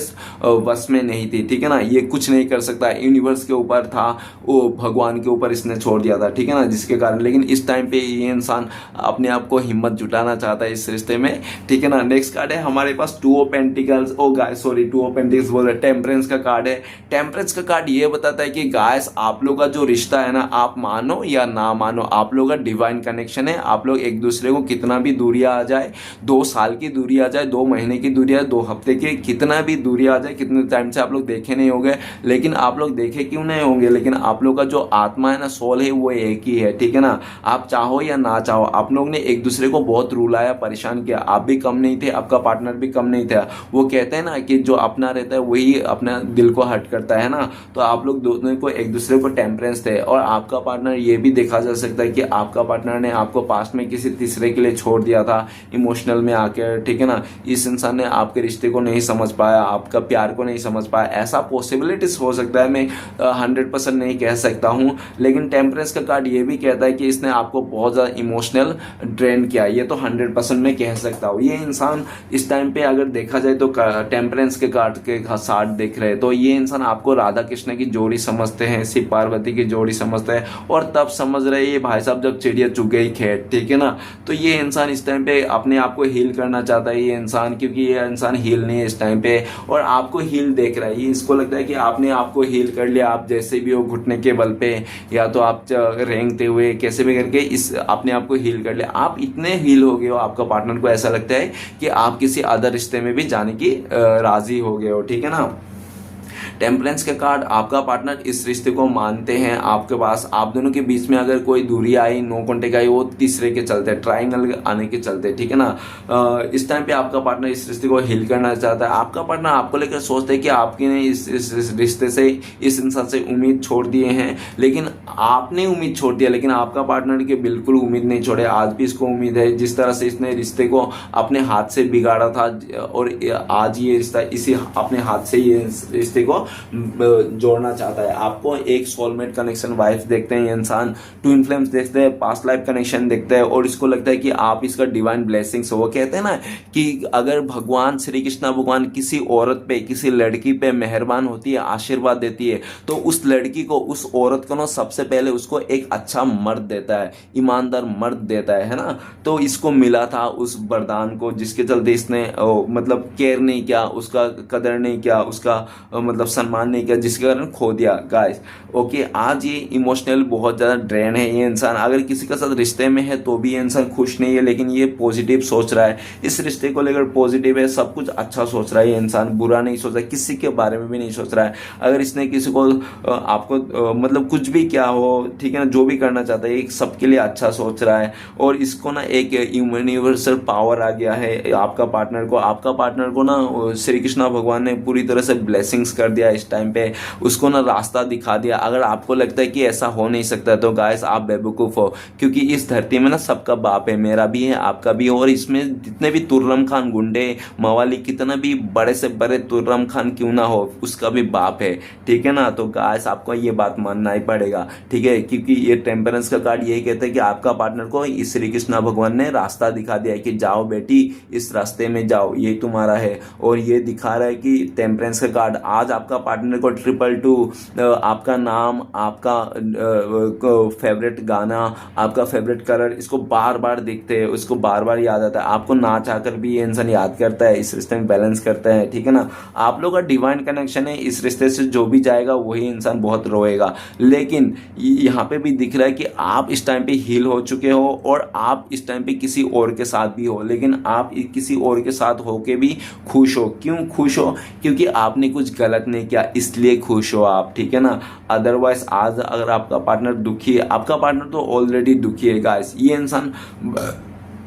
वश में नहीं थी, ठीक है ना। ये कुछ नहीं कर सकता, यूनिवर्स के ऊपर था, वो भगवान के ऊपर इसने छोड़ दिया था, ठीक है ना, जिसके कारण। लेकिन इस टाइम पे ये इंसान अपने आप को हिम्मत जुटाना चाहता है इस रिश्ते में, ठीक है ना। नेक्स्ट कार्ड है हमारे पास 2 of pentacles. Two of pentacles बोल रहे, टेम्परेंस का कार्ड है। टेम्परेंस का कार्ड ये बताता है कि गाइस, आप लोग का जो रिश्ता है ना, आप मानो या ना मानो, आप लोग का डिवाइन कनेक्शन है। आप लोग एक दूसरे को, कितना भी दूरियां आ जाए, 2 साल की दूरी आ जाए, 2 महीने की दूरी आ जाए, 2 हफ्ते की, कितना भी दूरी आ जाए, कितने टाइम से आप लोग देखे नहीं होंगे, लेकिन आप लोग देखे क्यों नहीं होंगे, लेकिन आप लोग का जो आत्मा है ना, सोल है, वो एक ही है, ठीक है ना। आप चाहो या ना चाहो, आप लोग ने एक दूसरे को बहुत रुलाया, परेशान किया। आप भी कम नहीं थे, आपका पार्टनर भी कम नहीं था। वो कहते हैं ना कि जो अपना रहता है वही अपना दिल को हर्ट करता है ना। तो आप लोग दोनों को एक दूसरे को टेम्परेंस थे। और आपका पार्टनर, ये भी देखा जा सकता है कि आपका पार्टनर ने आपको पास्ट में किसी तीसरे के लिए छोड़ दिया था, इमोशनल में आकर, ठीक है ना। इस इंसान ने आपके रिश्ते को नहीं समझ पाया, आपका प्यार को नहीं समझ पाया। ऐसा पॉसिबिलिटीज हो सकता है, मैं 100% नहीं कह सकता हूं। लेकिन टेम्परेंस का कार्ड ये भी कहता है कि इसने आपको बहुत ज़्यादा इमोशनल ड्रेन किया, ये तो 100% मैं कह सकता हूँ। ये इंसान इस टाइम पे अगर देखा जाए तो टेम्परेंस के कार्ड के साथ देख रहे हैं, तो ये इंसान आपको राधा कृष्ण की जोड़ी समझते हैं, शिव पार्वती की जोड़ी समझते हैं, और तब समझ रहे ये भाई साहब जब चिड़िया चुग गई खेत, ठीक है ना। तो ये इंसान इस टाइम पे अपने आप को हील करना चाहता है, ये इंसान, क्योंकि ये इंसान हील नहीं है इस टाइम पे, और आपको हील देख रहा है। ये इसको लगता है कि आपने आपको हील कर लिया, आप जैसे भी हो, घुटने के बल पे, या तो आप रेंगते हुए कैसे भी करके इस अपने आप को हील कर लिया। आप इतने हील हो गए हो, आपका पार्टनर को ऐसा लगता है कि आप किसी अदर रिश्ते में भी जाने की राजी हो गए हो, ठीक है ना। टेम्परेंस के कार्ड, आपका पार्टनर इस रिश्ते को मानते हैं आपके पास। आप दोनों के बीच में अगर कोई दूरी आई, नो कॉन्टेक्ट आई, वो तीसरे के चलते, ट्राइंगल आने के चलते, ठीक है ना। इस टाइम पे आपका पार्टनर इस रिश्ते को हील करना चाहता है। आपका पार्टनर आपको लेकर सोचता है कि आपने इस रिश्ते से, इस इंसान से उम्मीद छोड़ दिए हैं, लेकिन आपने उम्मीद छोड़ दिया, लेकिन आपका पार्टनर के बिल्कुल उम्मीद नहीं छोड़े। आज भी इसको उम्मीद है, जिस तरह से इसने रिश्ते को अपने हाथ से बिगाड़ा था, और आज ये रिश्ता इसी अपने हाथ से ये रिश्ते को जोड़ना चाहता है। आपको एक सोलमेट कनेक्शन वाइफ देखते हैं ये इंसान, ट्विन फ्लेम्स देखते हैं, पास्ट लाइफ कनेक्शन देखते हैं, और इसको लगता है कि आप इसका डिवाइन ब्लेसिंग्स हो। वो कहते हैं ना कि अगर भगवान श्री कृष्ण भगवान किसी औरत पे, किसी लड़की पे मेहरबान होती है, आशीर्वाद देती है, तो उस लड़की को, उस औरत को ना सबसे पहले उसको एक अच्छा मर्द देता है, ईमानदार मर्द देता है ना। तो इसको मिला था उस वरदान को, जिसके चलते इसने मतलब केयर नहीं किया, उसका कदर नहीं किया, उसका मतलब सम्मान नहीं किया, जिसके कारण खो दिया गाइस। ओके, आज ये इमोशनल बहुत ज़्यादा ड्रेन है ये इंसान। अगर किसी के साथ रिश्ते में है तो भी ये इंसान खुश नहीं है, लेकिन ये पॉजिटिव सोच रहा है, इस रिश्ते को लेकर पॉजिटिव है, सब कुछ अच्छा सोच रहा है ये इंसान, बुरा नहीं सोच रहा है, किसी के बारे में भी नहीं सोच रहा है। अगर इसने किसी को आपको मतलब कुछ भी क्या हो, ठीक है ना, जो भी करना चाहता है, एक सबके लिए अच्छा सोच रहा है। और इसको ना एक यूनिवर्सल पावर आ गया है आपका पार्टनर को ना श्री कृष्ण भगवान ने पूरी तरह से ब्लेसिंग्स कर दिया दिया इस टाइम पे, उसको ना रास्ता दिखा दिया। अगर आपको लगता है कि ऐसा हो नहीं सकता तो गाइस आप बेवकूफ़ हो, क्योंकि इस धरती में ना सबका बाप है, मेरा भी है, आपका भी है, और इसमें जितने भी तुर्रम खान गुंडे मवाली, कितना भी बड़े से बड़े तुर्रम खान क्यों ना हो, उसका भी बाप है, ठीक है ना। तो गाइस आपको ये बात मानना ही पड़ेगा, ठीक है, क्योंकि ये टेम्परेंस का कार्ड यही कहता है कि आपका पार्टनर को इस श्री कृष्ण भगवान ने रास्ता दिखा दिया है कि जाओ बेटी इस रास्ते में जाओ, ये तुम्हारा है। और ये दिखा रहा है कि टेम्परेंस का कार्ड आज आपका पार्टनर को 222 आपका नाम, आपका फेवरेट गाना, आपका फेवरेट कलर, इसको बार बार देखते हैं, उसको बार बार याद आता है, आपको ना चाहकर भी ये इंसान याद करता है, इस रिश्ते में बैलेंस करता है, ठीक है ना। आप लोग का डिवाइन कनेक्शन है, इस रिश्ते से जो भी जाएगा वही इंसान बहुत रोएगा। लेकिन यहाँ पे भी दिख रहा है कि आप इस टाइम पे हील हो चुके हो और आप इस टाइम पे किसी और के साथ भी हो, लेकिन आप किसी और के साथ होके भी खुश हो। क्यों खुश हो? क्योंकि आपने कुछ गलत नहीं किया, इसलिए खुश हो आप, ठीक है ना। अदरवाइज आज अगर आपका पार्टनर दुखी है, आपका पार्टनर तो ऑलरेडी दुखी है गाइस, ये इंसान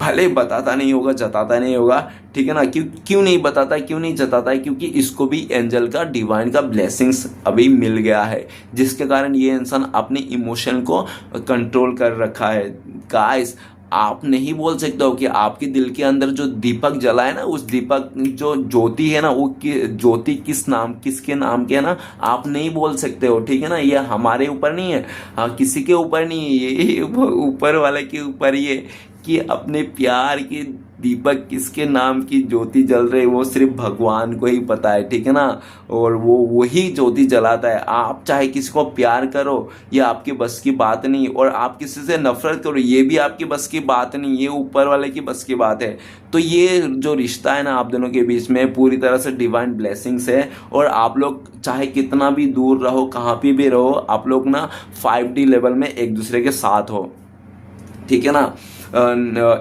भले बताता नहीं होगा, जताता नहीं होगा, ठीक है ना। क्यों नहीं बताता है, क्यों नहीं जताता है? क्योंकि इसको भी एंजल का, डिवाइन का ब्लेसिंग्स अभी मिल गया है, जिसके कारण ये इंसान अपने इमोशन को कंट्रोल कर रखा है। गाइस आप नहीं बोल सकते हो कि आपके दिल के अंदर जो दीपक जला है ना, उस दीपक जो ज्योति है ना, वो ज्योति किसके नाम के है ना, आप नहीं बोल सकते हो, ठीक है ना। ये हमारे ऊपर नहीं है, हाँ किसी के ऊपर नहीं है, ये ऊपर वाले के ऊपर ही है कि अपने प्यार के दीपक किसके नाम की ज्योति जल रही है वो सिर्फ भगवान को ही पता है, ठीक है ना। और वो वही ज्योति जलाता है। आप चाहे किसी को प्यार करो, ये आपकी बस की बात नहीं, और आप किसी से नफरत करो, ये भी आपकी बस की बात नहीं, ये ऊपर वाले की बस की बात है। तो ये जो रिश्ता है ना आप दोनों के बीच में, पूरी तरह से डिवाइन ब्लेसिंग्स है। और आप लोग चाहे कितना भी दूर रहो, कहाँ पे भी रहो, आप लोग ना 5D लेवल में एक दूसरे के साथ हो, ठीक है ना।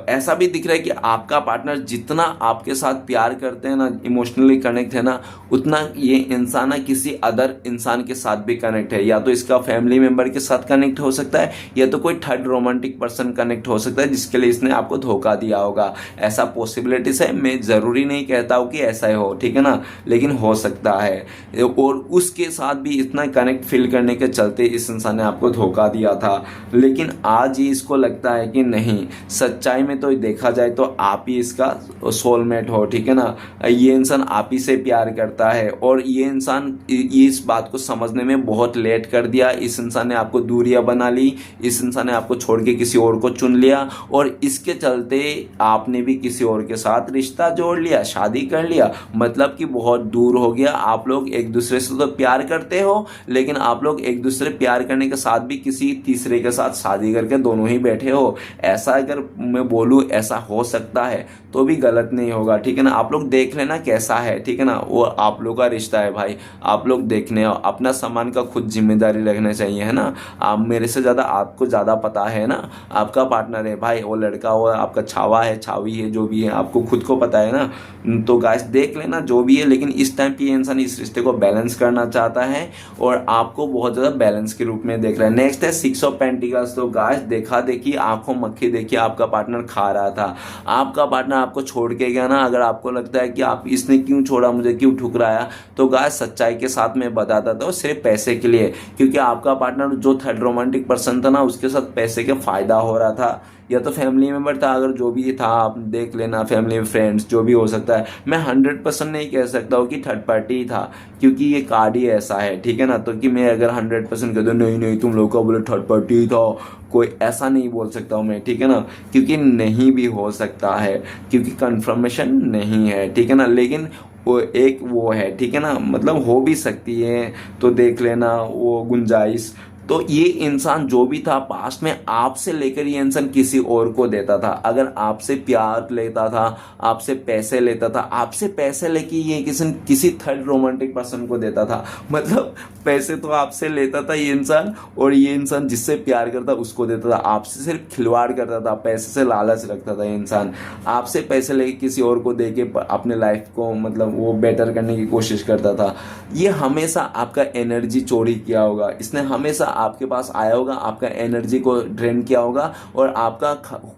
ऐसा भी दिख रहा है कि आपका पार्टनर जितना आपके साथ प्यार करते हैं ना, इमोशनली कनेक्ट है ना, उतना ये इंसान ना किसी अदर इंसान के साथ भी कनेक्ट है। या तो इसका फैमिली मेंबर के साथ कनेक्ट हो सकता है, या तो कोई थर्ड रोमांटिक पर्सन कनेक्ट हो सकता है जिसके लिए इसने आपको धोखा दिया होगा। ऐसा पॉसिबिलिटीज है, मैं ज़रूरी नहीं कहता हूँ कि ऐसा ही हो, ठीक है ना, लेकिन हो सकता है। और उसके साथ भी इतना कनेक्ट फील करने के चलते इस इंसान ने आपको धोखा दिया था। लेकिन आज ही इसको लगता है कि नहीं, सच्चाई में तो देखा जाए तो आप ही इसका सोलमेट हो, ठीक है ना। ये इंसान आप ही से प्यार करता है, और ये इंसान इस बात को समझने में बहुत लेट कर दिया। इस इंसान ने आपको दूरियां बना ली, इस इंसान ने आपको छोड़ के किसी और को चुन लिया, और इसके चलते आपने भी किसी और के साथ रिश्ता जोड़ लिया, शादी कर लिया, मतलब कि बहुत दूर हो गया। आप लोग एक दूसरे से तो प्यार करते हो, लेकिन आप लोग एक दूसरे प्यार करने के साथ भी किसी तीसरे के साथ शादी करके दोनों ही बैठे हो। ऐसा अगर मैं बोलूँ ऐसा हो सकता है तो भी गलत नहीं होगा, ठीक है ना। आप लोग देख लेना कैसा है, ठीक है ना, वो आप लोग का रिश्ता है भाई, आप लोग देखने, अपना सामान का खुद जिम्मेदारी रखना चाहिए, है ना। आप मेरे से ज़्यादा, आपको ज़्यादा पता है ना, आपका पार्टनर है भाई, वो लड़का हो, आपका छावा है, छावी है, जो भी है आपको खुद को पता है ना। तो गाइस देख लेना जो भी है, लेकिन इस टाइम पे इंसान इस रिश्ते को बैलेंस करना चाहता है और आपको बहुत ज़्यादा बैलेंस के रूप में देख रहा है। नेक्स्ट है 6 ऑफ पेंटिकल्स। तो गाइस देखा देखी आंखों मक्खी देखी आपका पार्टनर खा रहा था, आपका पार्टनर आपको छोड़ के गया ना। अगर आपको लगता है कि आप इसने क्यों छोड़ा, मुझे क्यों ठुकराया, तो गाइस सच्चाई के साथ मैं बताता था, सिर्फ पैसे के लिए, क्योंकि आपका पार्टनर जो थर्ड रोमांटिक पर्सन था ना, उसके साथ पैसे के फायदा हो रहा था, या तो फैमिली मेम्बर था, अगर जो भी था आप देख लेना, फैमिली फ्रेंड्स जो भी हो सकता है। मैं 100% नहीं कह सकता हूँ कि थर्ड पार्टी था, क्योंकि ये कार्ड ही ऐसा है, ठीक है ना। तो कि मैं अगर 100% कह दूँ नहीं नहीं तुम लोग का बोले थर्ड पार्टी था, कोई ऐसा नहीं बोल सकता हूँ मैं, ठीक है ना, क्योंकि नहीं भी हो सकता है, क्योंकि कंफर्मेशन नहीं है, ठीक है ना। लेकिन वो एक वो है, ठीक है ना, मतलब हो भी सकती है, तो देख लेना वो गुंजाइश। तो ये इंसान जो भी था पास्ट में, आपसे लेकर ये इंसान किसी और को देता था। अगर आपसे प्यार लेता था, आपसे पैसे लेता था, आपसे पैसे लेके ये किसी थर्ड रोमांटिक पर्सन को देता था, मतलब पैसे तो आपसे लेता था ये इंसान, और ये इंसान जिससे प्यार करता उसको देता था। आपसे सिर्फ खिलवाड़ करता था, पैसे से लालच रखता था ये इंसान, आपसे पैसे लेके किसी और को दे के अपने लाइफ को मतलब वो बेटर करने की कोशिश करता था। ये हमेशा आपका एनर्जी चोरी किया होगा, इसने हमेशा आपके पास आया होगा, आपका एनर्जी को ड्रेन किया होगा और आपका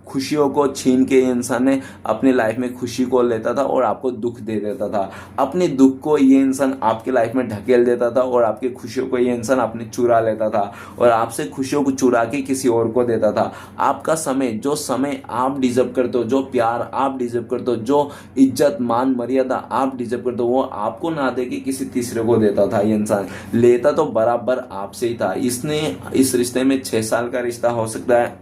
खुशियों को छीन के ये इंसान ने अपनी लाइफ में खुशी को लेता था और आपको दुख दे देता था। अपने दुख को ये इंसान आपके लाइफ में ढकेल देता था और आपकी खुशियों को ये इंसान अपने चुरा लेता था और आपसे खुशियों को चुरा के किसी और को देता था। आपका समय, जो समय आप डिजर्व करते हो, जो प्यार आप डिजर्व करते हो, जो इज्जत मान मर्यादा आप डिजर्व करते हो, वो आपको ना दे के किसी तीसरे को देता था ये इंसान। लेता तो बराबर आपसे ही था। इसने इस रिश्ते में 6 साल का रिश्ता हो सकता है,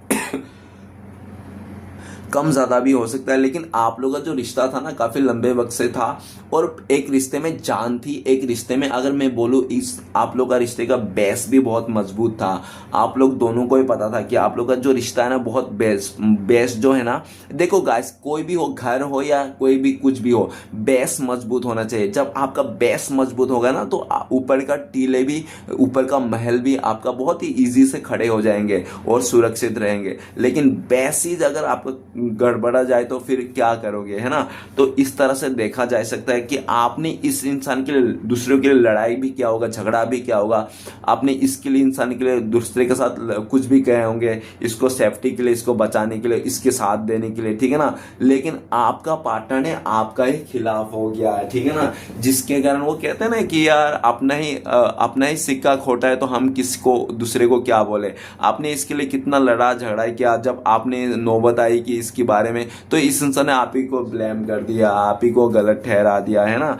कम ज़्यादा भी हो सकता है, लेकिन आप लोगों का जो रिश्ता था ना काफ़ी लंबे वक्त से था और एक रिश्ते में जान थी। एक रिश्ते में अगर मैं बोलूँ, इस आप लोग का रिश्ते का बेस भी बहुत मजबूत था। आप लोग दोनों को ही पता था कि आप लोग का जो रिश्ता है ना बहुत बेस जो है ना, देखो गाइस, कोई भी हो, घर हो या कोई भी कुछ भी हो, बेस मजबूत होना चाहिए। जब आपका बेस मजबूत होगा ना तो ऊपर का टीले भी, ऊपर का महल भी आपका बहुत ही ईजी से खड़े हो जाएंगे और सुरक्षित रहेंगे। लेकिन बेस ही अगर आपका गड़बड़ा जाए तो फिर क्या करोगे, है ना। तो इस तरह से देखा जा सकता है कि आपने इस इंसान के लिए, दूसरों के लिए लड़ाई भी किया होगा, झगड़ा भी किया होगा, आपने इसके लिए, इंसान के लिए दूसरे के साथ कुछ भी कहे होंगे, इसको सेफ्टी के लिए, इसको बचाने के लिए, इसके साथ देने के लिए, ठीक है ना। लेकिन आपका पार्टनर ने आपका ही खिलाफ हो गया है, ठीक है ना, जिसके कारण वो कहते हैं ना कि यार अपना ही सिक्का खोटा है तो हम किसको, दूसरे को क्या बोले। आपने इसके लिए कितना लड़ा झगड़ा किया, जब आपने नौबत आई कि इसके बारे में, तो इस इंसान ने आप ही को ब्लेम कर दिया, आप ही को गलत ठहरा दिया, है ना।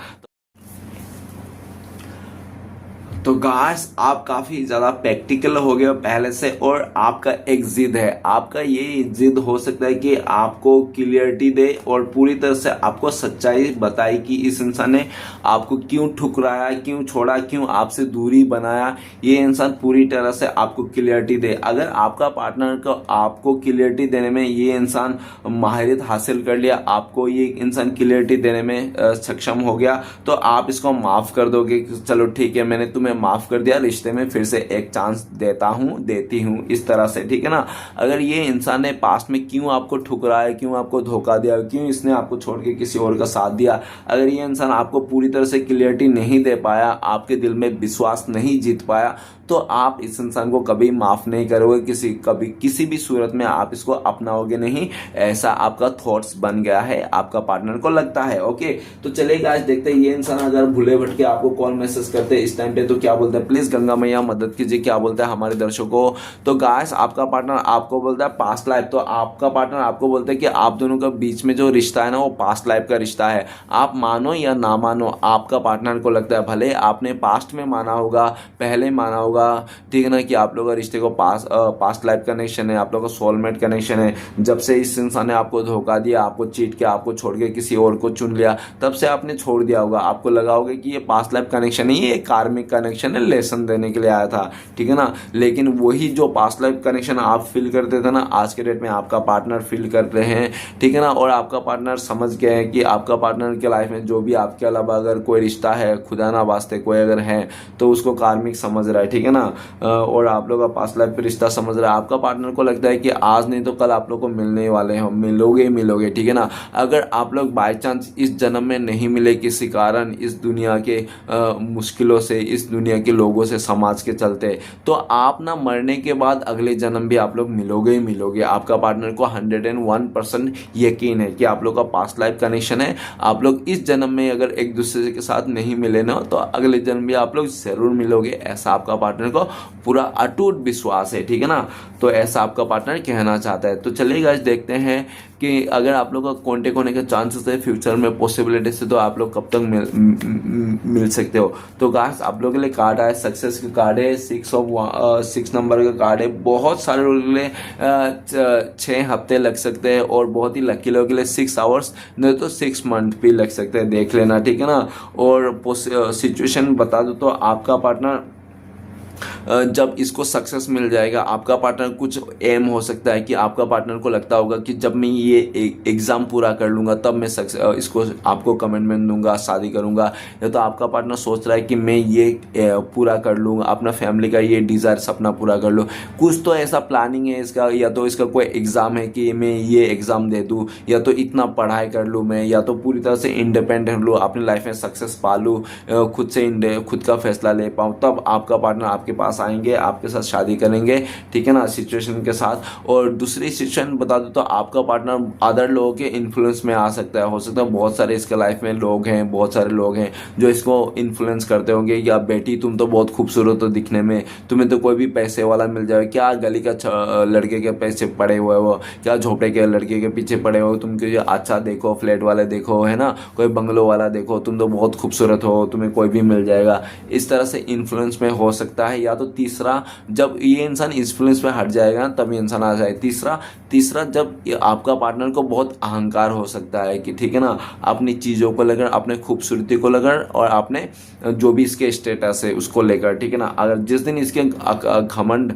तो गाइस, आप काफ़ी ज़्यादा प्रैक्टिकल हो गए हो पहले से और आपका एक जिद है। आपका ये जिद हो सकता है कि आपको क्लियरिटी दे और पूरी तरह से आपको सच्चाई बताए कि इस इंसान ने आपको क्यों ठुकराया, क्यों छोड़ा, क्यों आपसे दूरी बनाया। ये इंसान पूरी तरह से आपको क्लियरिटी दे। अगर आपका पार्टनर को आपको क्लियरिटी देने में ये इंसान माहिरियत हासिल कर लिया, आपको ये इंसान क्लियरिटी देने में सक्षम हो गया, तो आप इसको माफ़ कर दोगे कि चलो ठीक है, मैंने तुम्हें माफ कर दिया, रिश्ते में फिर से एक चांस देता हूं, देती हूं, इस तरह से, ठीक है ना। अगर ये इंसान ने पास्ट में क्यों आपको ठुकराया, क्यों आपको धोखा दिया, क्यों इसने आपको छोड़ के किसी और का साथ दिया, अगर ये इंसान आपको पूरी तरह से क्लियरिटी नहीं दे पाया, आपके दिल में विश्वास नहीं जीत पाया, तो आप इस इंसान को कभी माफ नहीं करोगे, कभी किसी भी सूरत में आप इसको अपनाओगे नहीं। ऐसा आपका थॉट्स बन गया है, आपका पार्टनर को लगता है। ओके, तो चलिए गाइस, देखते हैं ये इंसान अगर भूले भटके आपको कॉल मैसेज करते हैं इस टाइम पे तो क्या बोलते हैं। प्लीज गंगा मैया मदद कीजिए, क्या बोलते हैं हमारे दर्शकों को। तो गाइस, आपका पार्टनर आपको बोलता है पास्ट लाइफ, तो आपका पार्टनर आपको बोलता है कि आप दोनों के बीच में जो रिश्ता है ना वो पास्ट लाइफ का रिश्ता है। आप मानो या ना मानो, आपका पार्टनर को लगता है, भले आपने पास्ट में माना होगा, पहले माना होगा, ठीक है ना, कि आप लोगों का रिश्ते को पास्ट लाइफ कनेक्शन है, आप लोगों का सोलमेट कनेक्शन है। जब से इस इंसान ने आपको धोखा दिया, आपको चीट किया, आपको छोड़ के किसी और को चुन लिया, तब से आपने छोड़ दिया होगा। आपको लगा होगा कि ये पास्ट लाइफ कनेक्शन नहीं है, ये कार्मिक कनेक्शन है, लेसन देने के लिए आया था, ठीक है ना। लेकिन वही जो पास्ट लाइफ कनेक्शन आप फील करते थे ना, आज के डेट में आपका पार्टनर फील करते हैं, ठीक है ना। और आपका पार्टनर समझ गए हैं कि आपका पार्टनर के लाइफ में जो भी आपके अलावा अगर कोई रिश्ता है, खुदा ना वास्ते कोई अगर है, तो उसको कार्मिक समझ रहा है, ठीक है ना। और आप लोग का पास्ट लाइफ पे रिश्ता समझ रहा है। आपका पार्टनर को लगता है कि आज नहीं तो कल आप लोग को मिलने वाले हो, मिलोगे ही मिलोगे, ठीक है ना। अगर आप लोग बाय चांस इस जन्म में नहीं मिले किसी कारण, इस दुनिया के मुश्किलों से, इस दुनिया के लोगों से, समाज के चलते, तो आप ना मरने के बाद अगले जन्म भी आप लोग मिलोगे ही मिलोगे। आपका पार्टनर को 101% यकीन है कि आप लोग का पास्ट लाइफ कनेक्शन है। आप लोग इस जन्म में अगर एक दूसरे के साथ नहीं मिले ना, तो अगले जन्म भी आप लोग जरूर मिलोगे, ऐसा आपका पार्टनर को पूरा अटूट विश्वास है, ठीक है ना। तो ऐसा आपका पार्टनर कहना चाहता है। तो चलिए गाइस, देखते हैं कि अगर आप लोग का कांटेक्ट होने के चांसेस है फ्यूचर में, पॉसिबिलिटी से, तो आप लोग कब तक मिल सकते हो। तो गाइस, आप लोगों के लिए कार्ड आया, सक्सेस का कार्ड है, 6 नंबर का कार्ड है। बहुत सारे लोगों के लिए 6 हफ्ते लग सकते हैं और बहुत ही लकी लोगों के लिए 6 आवर्स, नहीं तो 6 मंथ भी लग सकते हैं, देख लेना, ठीक है ना। और सिचुएशन बता दो तो आपका पार्टनर जब इसको सक्सेस मिल जाएगा, आपका पार्टनर कुछ एम हो सकता है कि आपका पार्टनर को लगता होगा कि जब मैं ये एग्ज़ाम पूरा कर लूँगा तब मैं इसको आपको कमिटमेंट दूंगा, शादी करूँगा। या तो आपका पार्टनर सोच रहा है कि मैं ये पूरा कर लूँगा, अपना फैमिली का ये डिज़ायर सपना पूरा कर लूँ। कुछ तो ऐसा प्लानिंग है इसका, या तो इसका कोई एग्ज़ाम है कि मैं ये एग्ज़ाम दे दूँ, या तो इतना पढ़ाई कर लूँ मैं, या तो पूरी तरह से इंडिपेंडेंट लूँ, अपनी लाइफ में सक्सेस पा लूँ, खुद का फैसला ले पाऊँ, तब आपका पार्टनर आपके पास आएंगे, आपके साथ शादी करेंगे, ठीक है ना, सिचुएशन के साथ। और दूसरी सिचुएशन बता दूं तो आपका पार्टनर अदर लोगों के इन्फ्लुएंस में आ सकता है। हो सकता है बहुत सारे इसके लाइफ में लोग हैं, बहुत सारे लोग हैं जो इसको इन्फ्लुएंस करते होंगे, या बेटी तुम तो बहुत खूबसूरत हो दिखने में, तुम्हें तो कोई भी पैसे वाला मिल जाए, क्या गली का लड़के के पैसे पड़े हुए हो, क्या झोपड़े के लड़के के पीछे पड़े हो, तुम क्यों अच्छा देखो, फ्लैट वाले देखो, है ना, कोई बंगलो वाला देखो, तुम तो बहुत खूबसूरत हो, तुम्हें कोई भी मिल जाएगा। इस तरह से इन्फ्लुएंस में हो सकता है। या तो तीसरा, जब ये इंसान इन्फ्लुएंस में हट जाएगा तब ये इंसान आ जाए। तीसरा जब आपका पार्टनर को बहुत अहंकार हो सकता है कि ठीक है ना, अपनी चीज़ों को लेकर, अपने खूबसूरती को लेकर, और अपने जो भी इसके स्टेटस है उसको लेकर, ठीक है ना। अगर जिस दिन इसके घमंड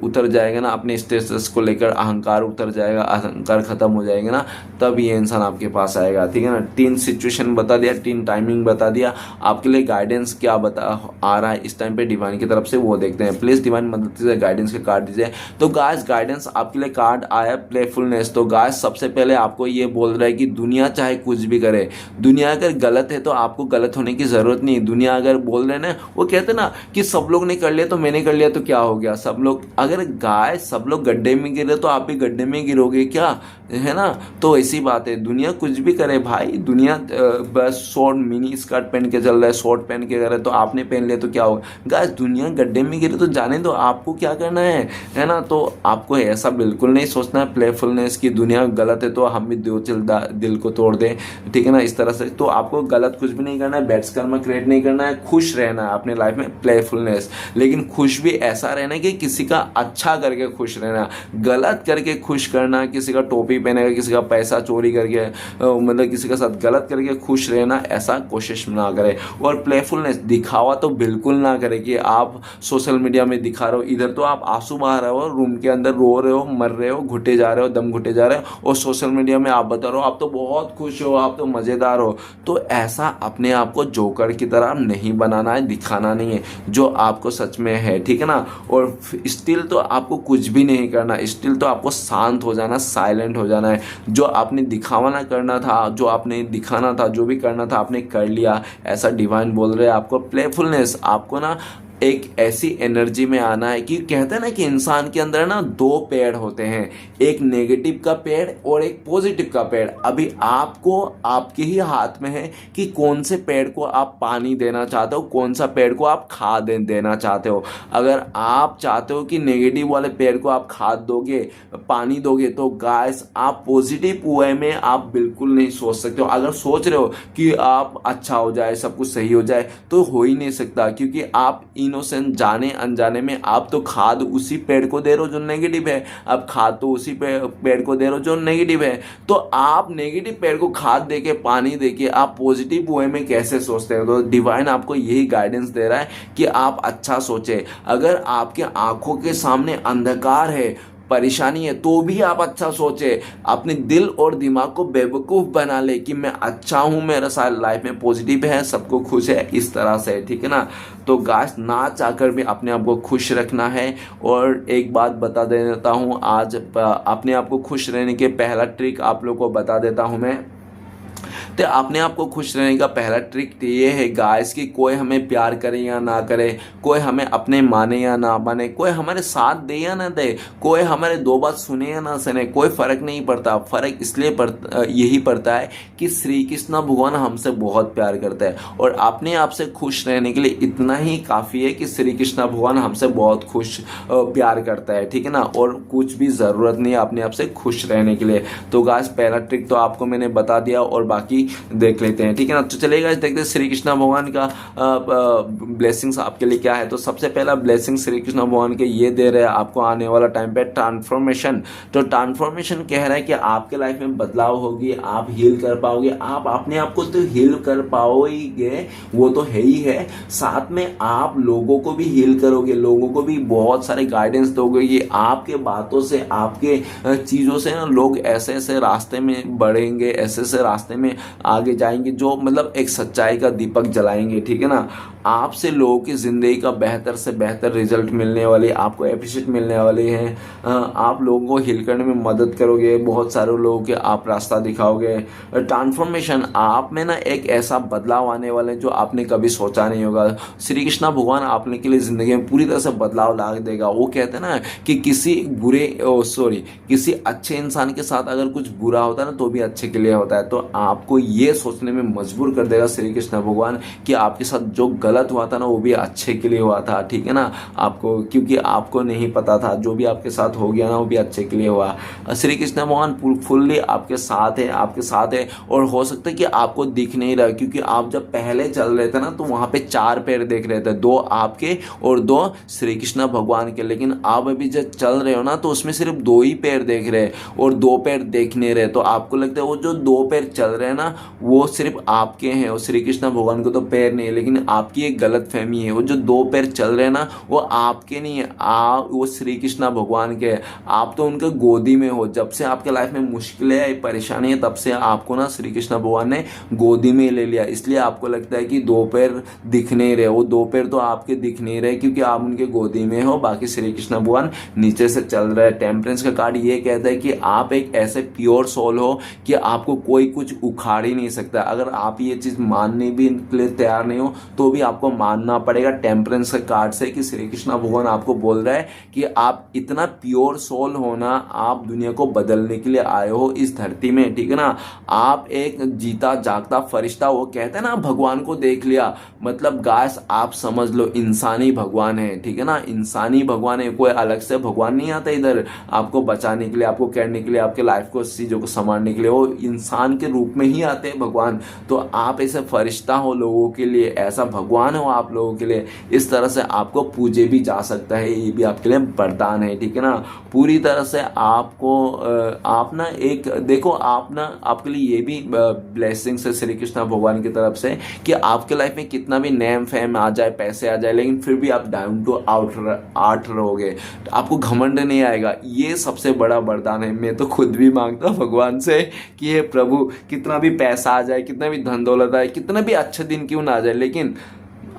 उतर जाएगा ना, अपने स्टेटस को लेकर अहंकार उतर जाएगा, अहंकार खत्म हो जाएगा ना, तब ये इंसान आपके पास आएगा, ठीक है ना। 3 सिचुएशन बता दिया, 3 टाइमिंग बता दिया। आपके लिए गाइडेंस क्या बता आ रहा है इस टाइम पे डिवाइन की तरफ से, वो देखते हैं। प्लीज डिवाइन मदद से गाइडेंस के कार्ड दीजिए। तो गाइस गाइडेंस आपके लिए कार्ड आया प्लेफुलनेस। तो गाइस सबसे पहले आपको ये बोल रहा है कि दुनिया चाहे कुछ भी करे, दुनिया अगर गलत है तो आपको गलत होने की जरूरत नहीं। दुनिया अगर बोल रहे ना, वो कहते ना कि सब लोग ने कर लिया तो मैंने कर लिया तो क्या हो गया, सब लोग, अगर सब लोग गड्ढे में गिरे तो आप भी गड्ढे में गिरोगे क्या, है ना। तो ऐसी बात है, दुनिया कुछ भी करे भाई, दुनिया बस शॉर्ट मिनी स्कर्ट पहन के चल रहा है, शॉर्ट पहन के करे तो आपने पहन लिया तो क्या होगा। गाइस दुनिया गड्ढे में गिरे तो जाने दो, आपको क्या करना है ना। तो आपको ऐसा बिल्कुल नहीं सोचना है प्लेफुलनेस की दुनिया गलत है तो हम भी दिल को तोड़ दें, ठीक है ना, इस तरह से। तो आपको गलत कुछ भी नहीं करना है, बैड कर्मा क्रिएट नहीं करना है, खुश रहना है अपने लाइफ में, प्लेफुलनेस। लेकिन खुश भी ऐसा रहना है कि किसी का अच्छा करके खुश रहना, गलत करके खुश करना, किसी का टोपी पहनेगा, किसी का पैसा चोरी करके, मतलब किसी के साथ गलत करके खुश रहना, ऐसा कोशिश ना करे। और प्लेफुलनेस दिखावा तो बिल्कुल ना करे कि आप सोशल मीडिया में दिखा रहे हो, इधर तो आप आंसू बहा रहे हो, रूम के अंदर रो रहे हो, मर रहे हो, घुटे जा रहे हो, दम घुटे जा रहे हो, और सोशल मीडिया में आप बता रहे हो आप तो बहुत खुश हो, आप तो मजेदार हो। तो ऐसा अपने आप को जोकर की तरह नहीं बनाना है, दिखाना नहीं है जो आपको सच में है, ठीक है ना। और स्टिल तो आपको कुछ भी नहीं करना, स्टिल तो आपको शांत हो जाना, साइलेंट हो जाना है। जो आपने दिखावा ना करना था, जो आपने दिखाना था, जो भी करना था आपने कर लिया, ऐसा डिवाइन बोल रहे हैं आपको। प्लेफुलनेस आपको ना एक ऐसी एनर्जी में आना है कि कहते हैं ना कि इंसान के अंदर ना 2 पेड़ होते हैं, एक नेगेटिव का पेड़ और एक पॉजिटिव का पेड़। अभी आपको आपके ही हाथ में है कि कौन से पेड़ को आप पानी देना चाहते हो, कौन सा पेड़ को आप खाद देना चाहते हो। अगर आप चाहते हो कि नेगेटिव वाले पेड़ को आप खाद दोगे, पानी दोगे, तो गाइस आप पॉजिटिव वे में आप बिल्कुल नहीं सोच सकते हो। अगर सोच रहे हो कि आप अच्छा हो जाए, सब कुछ सही हो जाए, तो हो ही नहीं सकता, क्योंकि आप इनोसेंट जाने अनजाने में आप तो खाद उसी पेड़ को दे रहे हो जो नेगेटिव है, आप खाद तो उसी पेड़ को दे रहे हो जो नेगेटिव है। तो आप नेगेटिव पेड़ को खाद देके, पानी देके आप पॉजिटिव वे में कैसे सोचते हो। तो डिवाइन आपको यही गाइडेंस दे रहा है कि आप अच्छा सोचे। अगर आपके आंखों के सामने अंधकार है, परेशानी है, तो भी आप अच्छा सोचे, अपने दिल और दिमाग को बेवकूफ़ बना ले कि मैं अच्छा हूँ, मेरा सारा लाइफ में पॉजिटिव है, सबको खुश है, इस तरह से, ठीक है ना। तो गाइस ना चाहकर भी अपने आप को खुश रखना है। और एक बात बता देता हूँ, आज अपने आप को खुश रहने के पहला ट्रिक आप लोग को बता देता हूँ मैं। तो अपने आप को खुश रहने का पहला ट्रिक ये है गाइस कि कोई हमें प्यार करे या ना करे, कोई हमें अपने माने या ना माने, कोई हमारे साथ दे या ना दे, कोई हमारे 2 बात सुने या ना सुने, कोई फर्क नहीं पड़ता। फर्क इसलिए यही पड़ता है कि श्री कृष्ण भगवान हमसे बहुत प्यार करता है, और अपने आप से खुश रहने के लिए इतना ही काफ़ी है कि श्री कृष्ण भगवान हमसे बहुत प्यार करता है, ठीक है ना। और कुछ भी ज़रूरत नहीं है अपने आप से खुश रहने के लिए। तो गाइस पहला ट्रिक तो आपको मैंने बता दिया, और बाकी देख लेते हैं, ठीक है ना। तो चलेगा देखते हैं श्री कृष्ण भगवान का ब्लेसिंग्स आपके लिए क्या है। तो सबसे पहला ब्लेसिंग श्री कृष्ण भगवान के ये दे रहे हैं आपको आने वाला टाइम पे ट्रांसफॉर्मेशन। तो ट्रांसफॉर्मेशन कह रहा है कि आपके लाइफ में बदलाव होगी, आप हील कर पाओगे, आप अपने आप को तो हील कर पाओगे, वो तो है ही है, साथ में आप लोगों को भी हील करोगे, लोगों को भी बहुत सारे गाइडेंस दोगे। ये आपके बातों से, आपके चीज़ों से ना लोग ऐसे ऐसे रास्ते में बढ़ेंगे, ऐसे ऐसे रास्ते में आगे जाएंगे, जो मतलब एक सच्चाई का दीपक जलाएंगे, ठीक है ना। आपसे लोगों की ज़िंदगी का बेहतर से बेहतर रिजल्ट मिलने वाले, आपको एप्रिशिएट मिलने वाले हैं। आप लोगों को हील करने में मदद करोगे, बहुत सारे लोगों के आप रास्ता दिखाओगे। ट्रांसफॉर्मेशन, आप में ना एक ऐसा बदलाव आने वाला है जो आपने कभी सोचा नहीं होगा। श्री कृष्णा भगवान आपने के लिए ज़िंदगी में पूरी तरह से बदलाव ला देगा। वो कहते हैं ना कि किसी अच्छे इंसान के साथ अगर कुछ बुरा होता है ना तो भी अच्छे के लिए होता है। तो आपको ये सोचने में मजबूर कर देगा श्री कृष्ण भगवान कि आपके साथ जो गलत हुआ था ना वो भी अच्छे के लिए हुआ था, ठीक है ना। आपको, क्योंकि आपको नहीं पता था, जो भी आपके साथ हो गया ना वो भी अच्छे के लिए हुआ। श्री कृष्ण भगवान फुल्ली आपके साथ है और हो सकता है कि आपको दिख नहीं रहा, क्योंकि आप जब पहले चल रहे थे ना तो वहां पे 4 पैर देख रहे थे, 2 आपके और 2 श्री कृष्ण भगवान के। लेकिन आप अभी जब चल रहे हो ना तो उसमें सिर्फ 2 ही पैर देख रहे और 2 पैर देख नहीं रहे। तो आपको लगता है वो जो 2 पैर चल रहे हैं ना वो सिर्फ आपके हैं और श्री कृष्ण भगवान को तो पैर नहीं है। लेकिन आपकी एक गलत फहमी है, वो जो 2 पैर चल रहे हैं ना वो आपके नहीं है, वो श्री कृष्ण भगवान के हैं। आप तो उनके गोदी में हो। जब से आपके लाइफ में मुश्किलें आई, परेशानी है, तब से आपको ना श्री कृष्ण भगवान ने गोदी में ले लिया। इसलिए आपको लगता है कि 2 पैर दिख नहीं रहे। वो 2 पैर तो आपके दिख नहीं रहे क्योंकि आप उनके गोदी में हो, बाकी श्री कृष्ण भगवान नीचे से चल रहा है। टेम्परेंस का कार्ड ये कहता है कि आप एक ऐसे प्योर सोल हो कि आपको कोई कुछ उखाड़ ही नहीं सकता। अगर आप ये चीज मानने भी के लिए तैयार नहीं हो तो भी आपको मानना पड़ेगा टेम्परेंस के कार्ड से कि श्री कृष्ण भगवान आपको बोल रहा है कि आप इतना प्योर सोल होना, आप दुनिया को बदलने के लिए आए हो इस धरती में, ठीक है ना। आप एक जीता जागता फरिश्ता हो। कहते हैं ना भगवान को देख लिया, मतलब गाइस आप समझ लो इंसानी भगवान है, ठीक है ना। इंसानी भगवान है, कोई अलग से भगवान नहीं आता इधर आपको बचाने के लिए, आपको करने के लिए, आपके लाइफ को चीजों को संभालने के लिए। वो इंसान के रूप में ही आते हैं भगवान। तो आप ऐसे फरिश्ता हो लोगों के लिए, ऐसा भगवान हो आप लोगों के लिए। इस तरह से आपको पूजे भी जा सकता है, ये भी आपके लिए वरदान है, ठीक है ना। पूरी तरह से आपको आप ना एक देखो, आप ना आपके लिए ये भी ब्लेसिंग्स है श्री कृष्ण भगवान की तरफ से कि आपके लाइफ में कितना भी नेम फेम आ जाए, पैसे आ जाए, लेकिन फिर भी आप डाउन टू आर्ट रहोगे, आपको घमंड नहीं आएगा। ये सबसे बड़ा वरदान है। मैं तो खुद भी मांगता हूँ भगवान से कि हे प्रभु कितना भी पैसा आ जाए, कितना भी धन दौलत आए, कितना भी अच्छे दिन क्यों ना आ जाए, लेकिन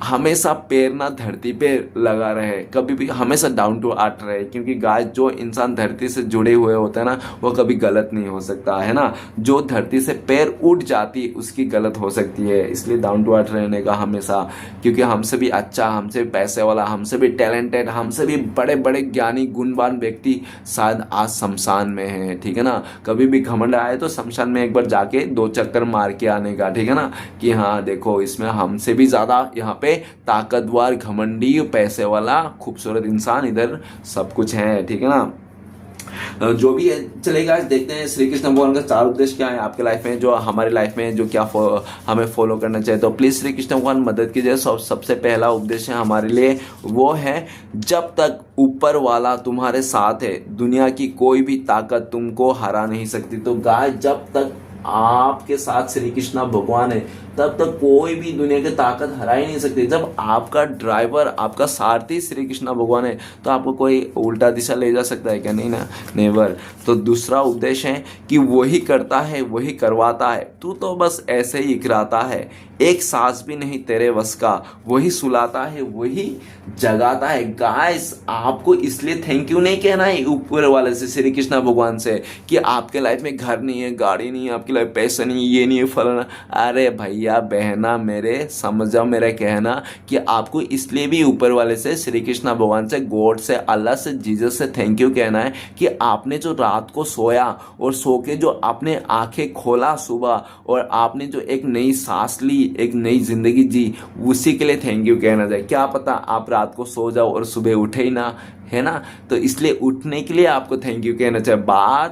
हमेशा पैर ना धरती पे लगा रहे, कभी भी हमेशा डाउन टू अर्थ रहे। क्योंकि गाइस जो इंसान धरती से जुड़े हुए होते हैं ना वो कभी गलत नहीं हो सकता है ना। जो धरती से पैर उठ जाती उसकी गलत हो सकती है। इसलिए डाउन टू अर्थ रहने का हमेशा, क्योंकि हमसे भी अच्छा, हमसे भी पैसे वाला, हमसे भी टैलेंटेड, हमसे भी बड़े बड़े ज्ञानी गुणवान व्यक्ति शायद आज शमशान में है, ठीक है ना। कभी भी घमंड आए तो शमशान में एक बार जाके 2 चक्कर मार के आने का, ठीक है ना, कि हाँ देखो इसमें हमसे भी ज्यादा यहाँ पे ताकतवर, घमंडी, पैसे वाला, खूबसूरत इंसान इधर सब कुछ है, ठीक है ना। जो भी है चलेगा, देखते हैं श्री कृष्ण भगवान का 4 उद्देश्य क्या है आपके लाइफ में, जो हमारे लाइफ में जो क्या हमें फॉलो करना चाहिए। तो प्लीज श्री कृष्ण भगवान मदद कीजिए। सबसे पहला उद्देश्य हमारे लिए वो है, जब तक ऊपर वाला तुम्हारे साथ है दुनिया की कोई भी ताकत तुमको हरा नहीं सकती। तो गाइस जब तक आपके साथ श्री कृष्ण भगवान है तब तक कोई भी दुनिया की ताकत हरा ही नहीं सकती। जब आपका ड्राइवर, आपका सारथी श्री कृष्ण भगवान है तो आपको कोई उल्टा दिशा ले जा सकता है क्या? नहीं ना, नेवर। तो दूसरा उद्देश्य है कि वही करता है वही करवाता है, तू तो बस ऐसे ही इकराता है, एक सांस भी नहीं तेरे वश का, वही सुलाता है वही जगाता है। गाइस आपको इसलिए थैंक यू नहीं कहना है ऊपर वाले से, श्री कृष्ण भगवान से, कि आपके लाइफ में घर नहीं है, गाड़ी नहीं है, आपकी लाइफ पैसा नहीं है, ये नहीं है, फलाना। अरे भैया बहना मेरे, समझ जाओ मेरा कहना, कि आपको इसलिए भी ऊपर वाले से, श्री कृष्ण भगवान से, गॉड से, अल्लाह से, जीसस से थैंक यू कहना है कि आपने जो रात को सोया और सो के जो आपने आंखें खोला सुबह और आपने जो एक नई सांस ली, एक नई जिंदगी जी, उसी के लिए थैंक यू कहना चाहिए। क्या पता आप रात को सो जाओ और सुबह उठे ही ना, है ना। तो इसलिए उठने के लिए आपको थैंक यू कहना चाहिए।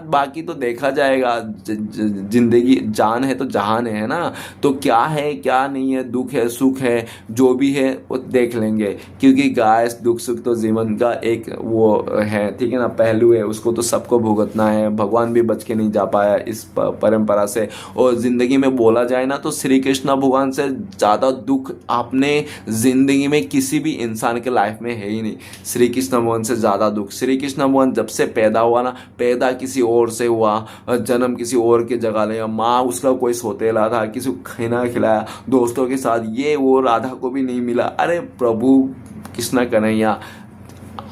बाकी तो देखा जाएगा, जिंदगी जान है तो जहान है ना। तो क्या है क्या नहीं है, दुख है सुख है, जो भी है वो देख लेंगे, क्योंकि गाइस दुख सुख तो जीवन का एक वो है, ठीक है ना, पहलू है, उसको तो सबको भुगतना है। भगवान भी बच के नहीं जा पाया इस परंपरा से। और जिंदगी में बोला जाए ना तो श्री कृष्ण भगवान से ज़्यादा दुख आपने जिंदगी में किसी भी इंसान के लाइफ में है ही नहीं। श्री कृष्ण भगवान से ज़्यादा दुख। श्री कृष्ण भगवान जब से पैदा हुआ ना, पैदा किसी और से हुआ, जन्म किसी और की जगह लिया, माँ उसका कोई सौतेला था, किसी को खाना खिलाया दोस्तों के साथ, ये वो राधा को भी नहीं मिला। अरे प्रभु कृष्ण कन्हैया,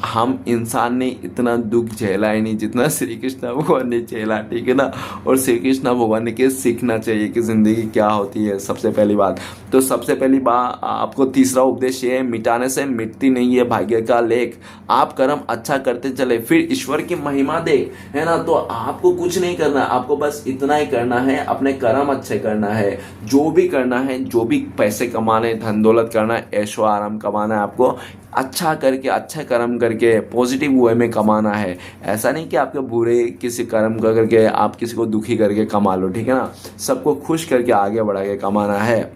हम इंसान ने इतना दुख झेला ही नहीं जितना श्री कृष्ण भगवान ने झेला, ठीक है ना। और श्री कृष्ण भगवान ने के सीखना चाहिए कि ज़िंदगी क्या होती है। सबसे पहली बात तो सबसे पहली बात आपको तीसरा उपदेश ये है, मिटाने से मिटती नहीं है भाग्य का लेख। आप कर्म अच्छा करते चले फिर ईश्वर की महिमा देख, है ना। तो आपको कुछ नहीं करना, आपको बस इतना ही करना है, अपने कर्म अच्छे करना है, जो भी करना है, जो भी पैसे कमाने, धन दौलत करना है, ऐशो आराम कमाना है, आपको अच्छा करके, अच्छे कर्म करके, पॉजिटिव वे में कमाना है। ऐसा नहीं कि आपके बुरे किसी कर्म करके आप किसी को दुखी करके कमा लो, ठीक है ना। सबको खुश करके आगे बढ़ा के कमाना है।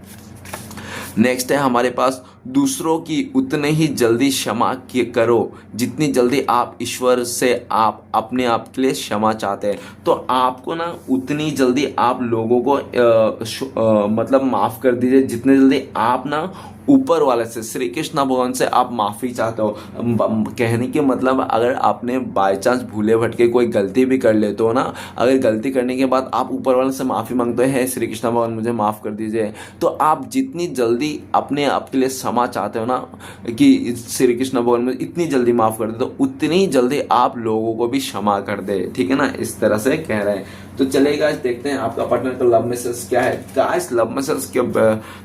नेक्स्ट है हमारे पास, दूसरों की उतने ही जल्दी क्षमा करो जितनी जल्दी आप ईश्वर से आप अपने आप के लिए क्षमा चाहते हैं। तो आपको ना उतनी जल्दी आप लोगों को मतलब माफ़ कर दीजिए जितने जल्दी आप ना ऊपर वाले से, श्री कृष्ण भगवान से आप माफ़ी चाहते हो। कहने के मतलब अगर आपने बाय चांस भूले भटके कोई गलती भी कर लेते हो ना, अगर गलती करने के बाद आप ऊपर वाले से माफ़ी मांगते हैं, श्री कृष्ण भगवान मुझे माफ़ कर दीजिए, तो आप जितनी जल्दी अपने आप के लिए क्षमा चाहते हो ना कि श्री कृष्ण भगवान मुझे इतनी जल्दी माफ़ कर दे, तो उतनी जल्दी आप लोगों को भी क्षमा कर दे, ठीक है ना। इस तरह से कह रहे हैं। तो चलिए गाइस देखते हैं आपका पार्टनर का लव मैसेज क्या है। गाइस लव मैसेज के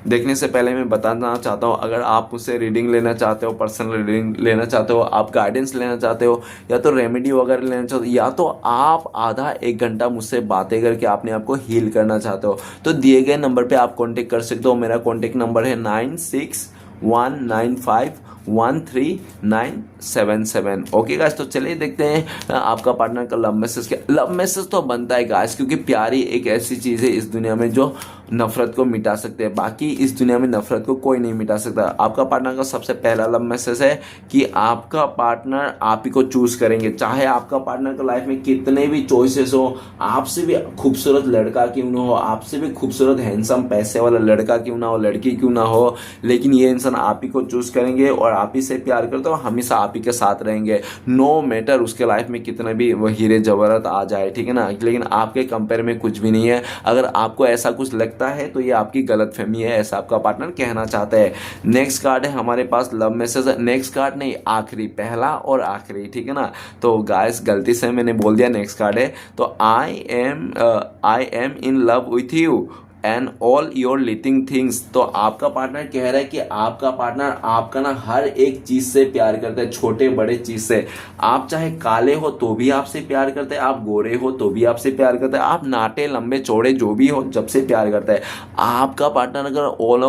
देखने से पहले मैं बताना चाहता हूँ, अगर आप मुझसे रीडिंग लेना चाहते हो, पर्सनल रीडिंग लेना चाहते हो, आप गाइडेंस लेना चाहते हो, या तो रेमेडी वगैरह लेना चाहते हो, या तो आप आधा 1 घंटा मुझसे बातें करके अपने आप को हील करना चाहते हो, तो दिए गए नंबर पे आप कांटेक्ट कर सकते हो। मेरा कांटेक्ट नंबर है 9619513977। ओके गाइस, तो चलिए देखते हैं आपका पार्टनर का लव मैसेज क्या। लव मैसेज तो बनता है गाइस, क्योंकि प्यारी एक ऐसी चीज़ है इस दुनिया में जो नफरत को मिटा सकते हैं। बाकी इस दुनिया में नफरत को कोई नहीं मिटा सकता। आपका पार्टनर का सबसे पहला लव मैसेज है कि आपका पार्टनर आप ही को चूज करेंगे, चाहे आपका पार्टनर का लाइफ में कितने भी चॉइसेस हो, आपसे भी खूबसूरत लड़का क्यों ना हो, आपसे भी खूबसूरत हैंडसम पैसे वाला लड़का क्यों ना हो, लड़की क्यों ना हो, लेकिन ये इंसान आप ही को चूज करेंगे और आप ही से प्यार करते हो, हमेशा आप ही के साथ रहेंगे, नो मैटर उसके लाइफ में कितने भी वो हीरे जवाहरात आ जाए, ठीक है ना। लेकिन आपके कंपेयर में कुछ भी नहीं है। अगर आपको ऐसा कुछ लगता है तो ये आपकी गलतफहमी है, ऐसा आपका पार्टनर कहना चाहता है। नेक्स्ट कार्ड है हमारे पास लव मैसेज। नेक्स्ट कार्ड नहीं, आखिरी, पहला और आखिरी, ठीक है ना। तो गाइस गलती से मैंने बोल दिया नेक्स्ट कार्ड है। तो I am in love with you and all your little things. तो आपका पार्टनर कह रहा है कि आपका पार्टनर आपका ना हर एक चीज से प्यार करता है, छोटे बड़े चीज से। आप चाहे काले हो तो भी आपसे प्यार करते हैं, आप गोरे हो तो भी आपसे प्यार करता है, आप नाटे लंबे चौड़े जो भी हो जब से प्यार करता है। आपका पार्टनर अगर ऑल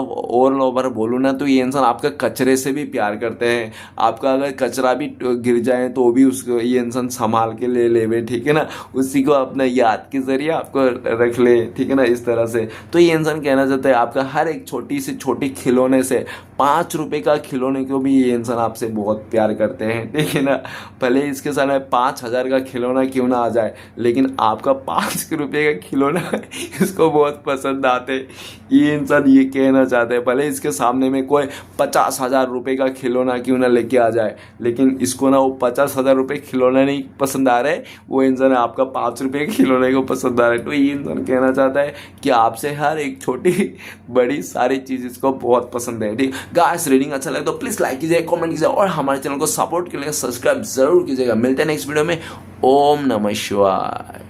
ओवर बोलूँ ना तो ये इंसान आपका कचरे से भी प्यार करते हैं। आपका अगर कचरा भी गिर जाए तो भी उसको ये इंसान संभाल के ले लेवे, ठीक है ना, उसी को अपना याद के जरिए आपको रख ले, ठीक है ना, इस तरह से। तो ये इंसान कहना चाहता है आपका हर एक छोटी से छोटी खिलौने से, 5 रुपए का खिलौने को भी ये इंसान आपसे बहुत प्यार करते हैं, ठीक है ना। भले इसके सामने 5,000 का खिलौना क्यों ना आ जाए, लेकिन आपका 5 रुपए का खिलौना इसको बहुत पसंद आते। ये इंसान ये कहना चाहते हैं भले इसके सामने में कोई 50,000 रुपए का खिलौना क्यों ना लेके आ जाए, लेकिन इसको ना वो 50,000 रुपए खिलौना नहीं पसंद आ रहे, वो इंसान आपका 5 रुपए के खिलौने को पसंद आ रहा है। तो ये इंसान कहना चाहता है कि आपसे हर एक छोटी बड़ी सारी चीज़ इसको बहुत पसंद है, ठीक। गाइस रीडिंग अच्छा लगे तो प्लीज़ लाइक कीजिए, कमेंट कीजिए और हमारे चैनल को सपोर्ट के लिए सब्सक्राइब जरूर कीजिएगा। मिलते हैं नेक्स्ट वीडियो में। ओम नमः शिवाय।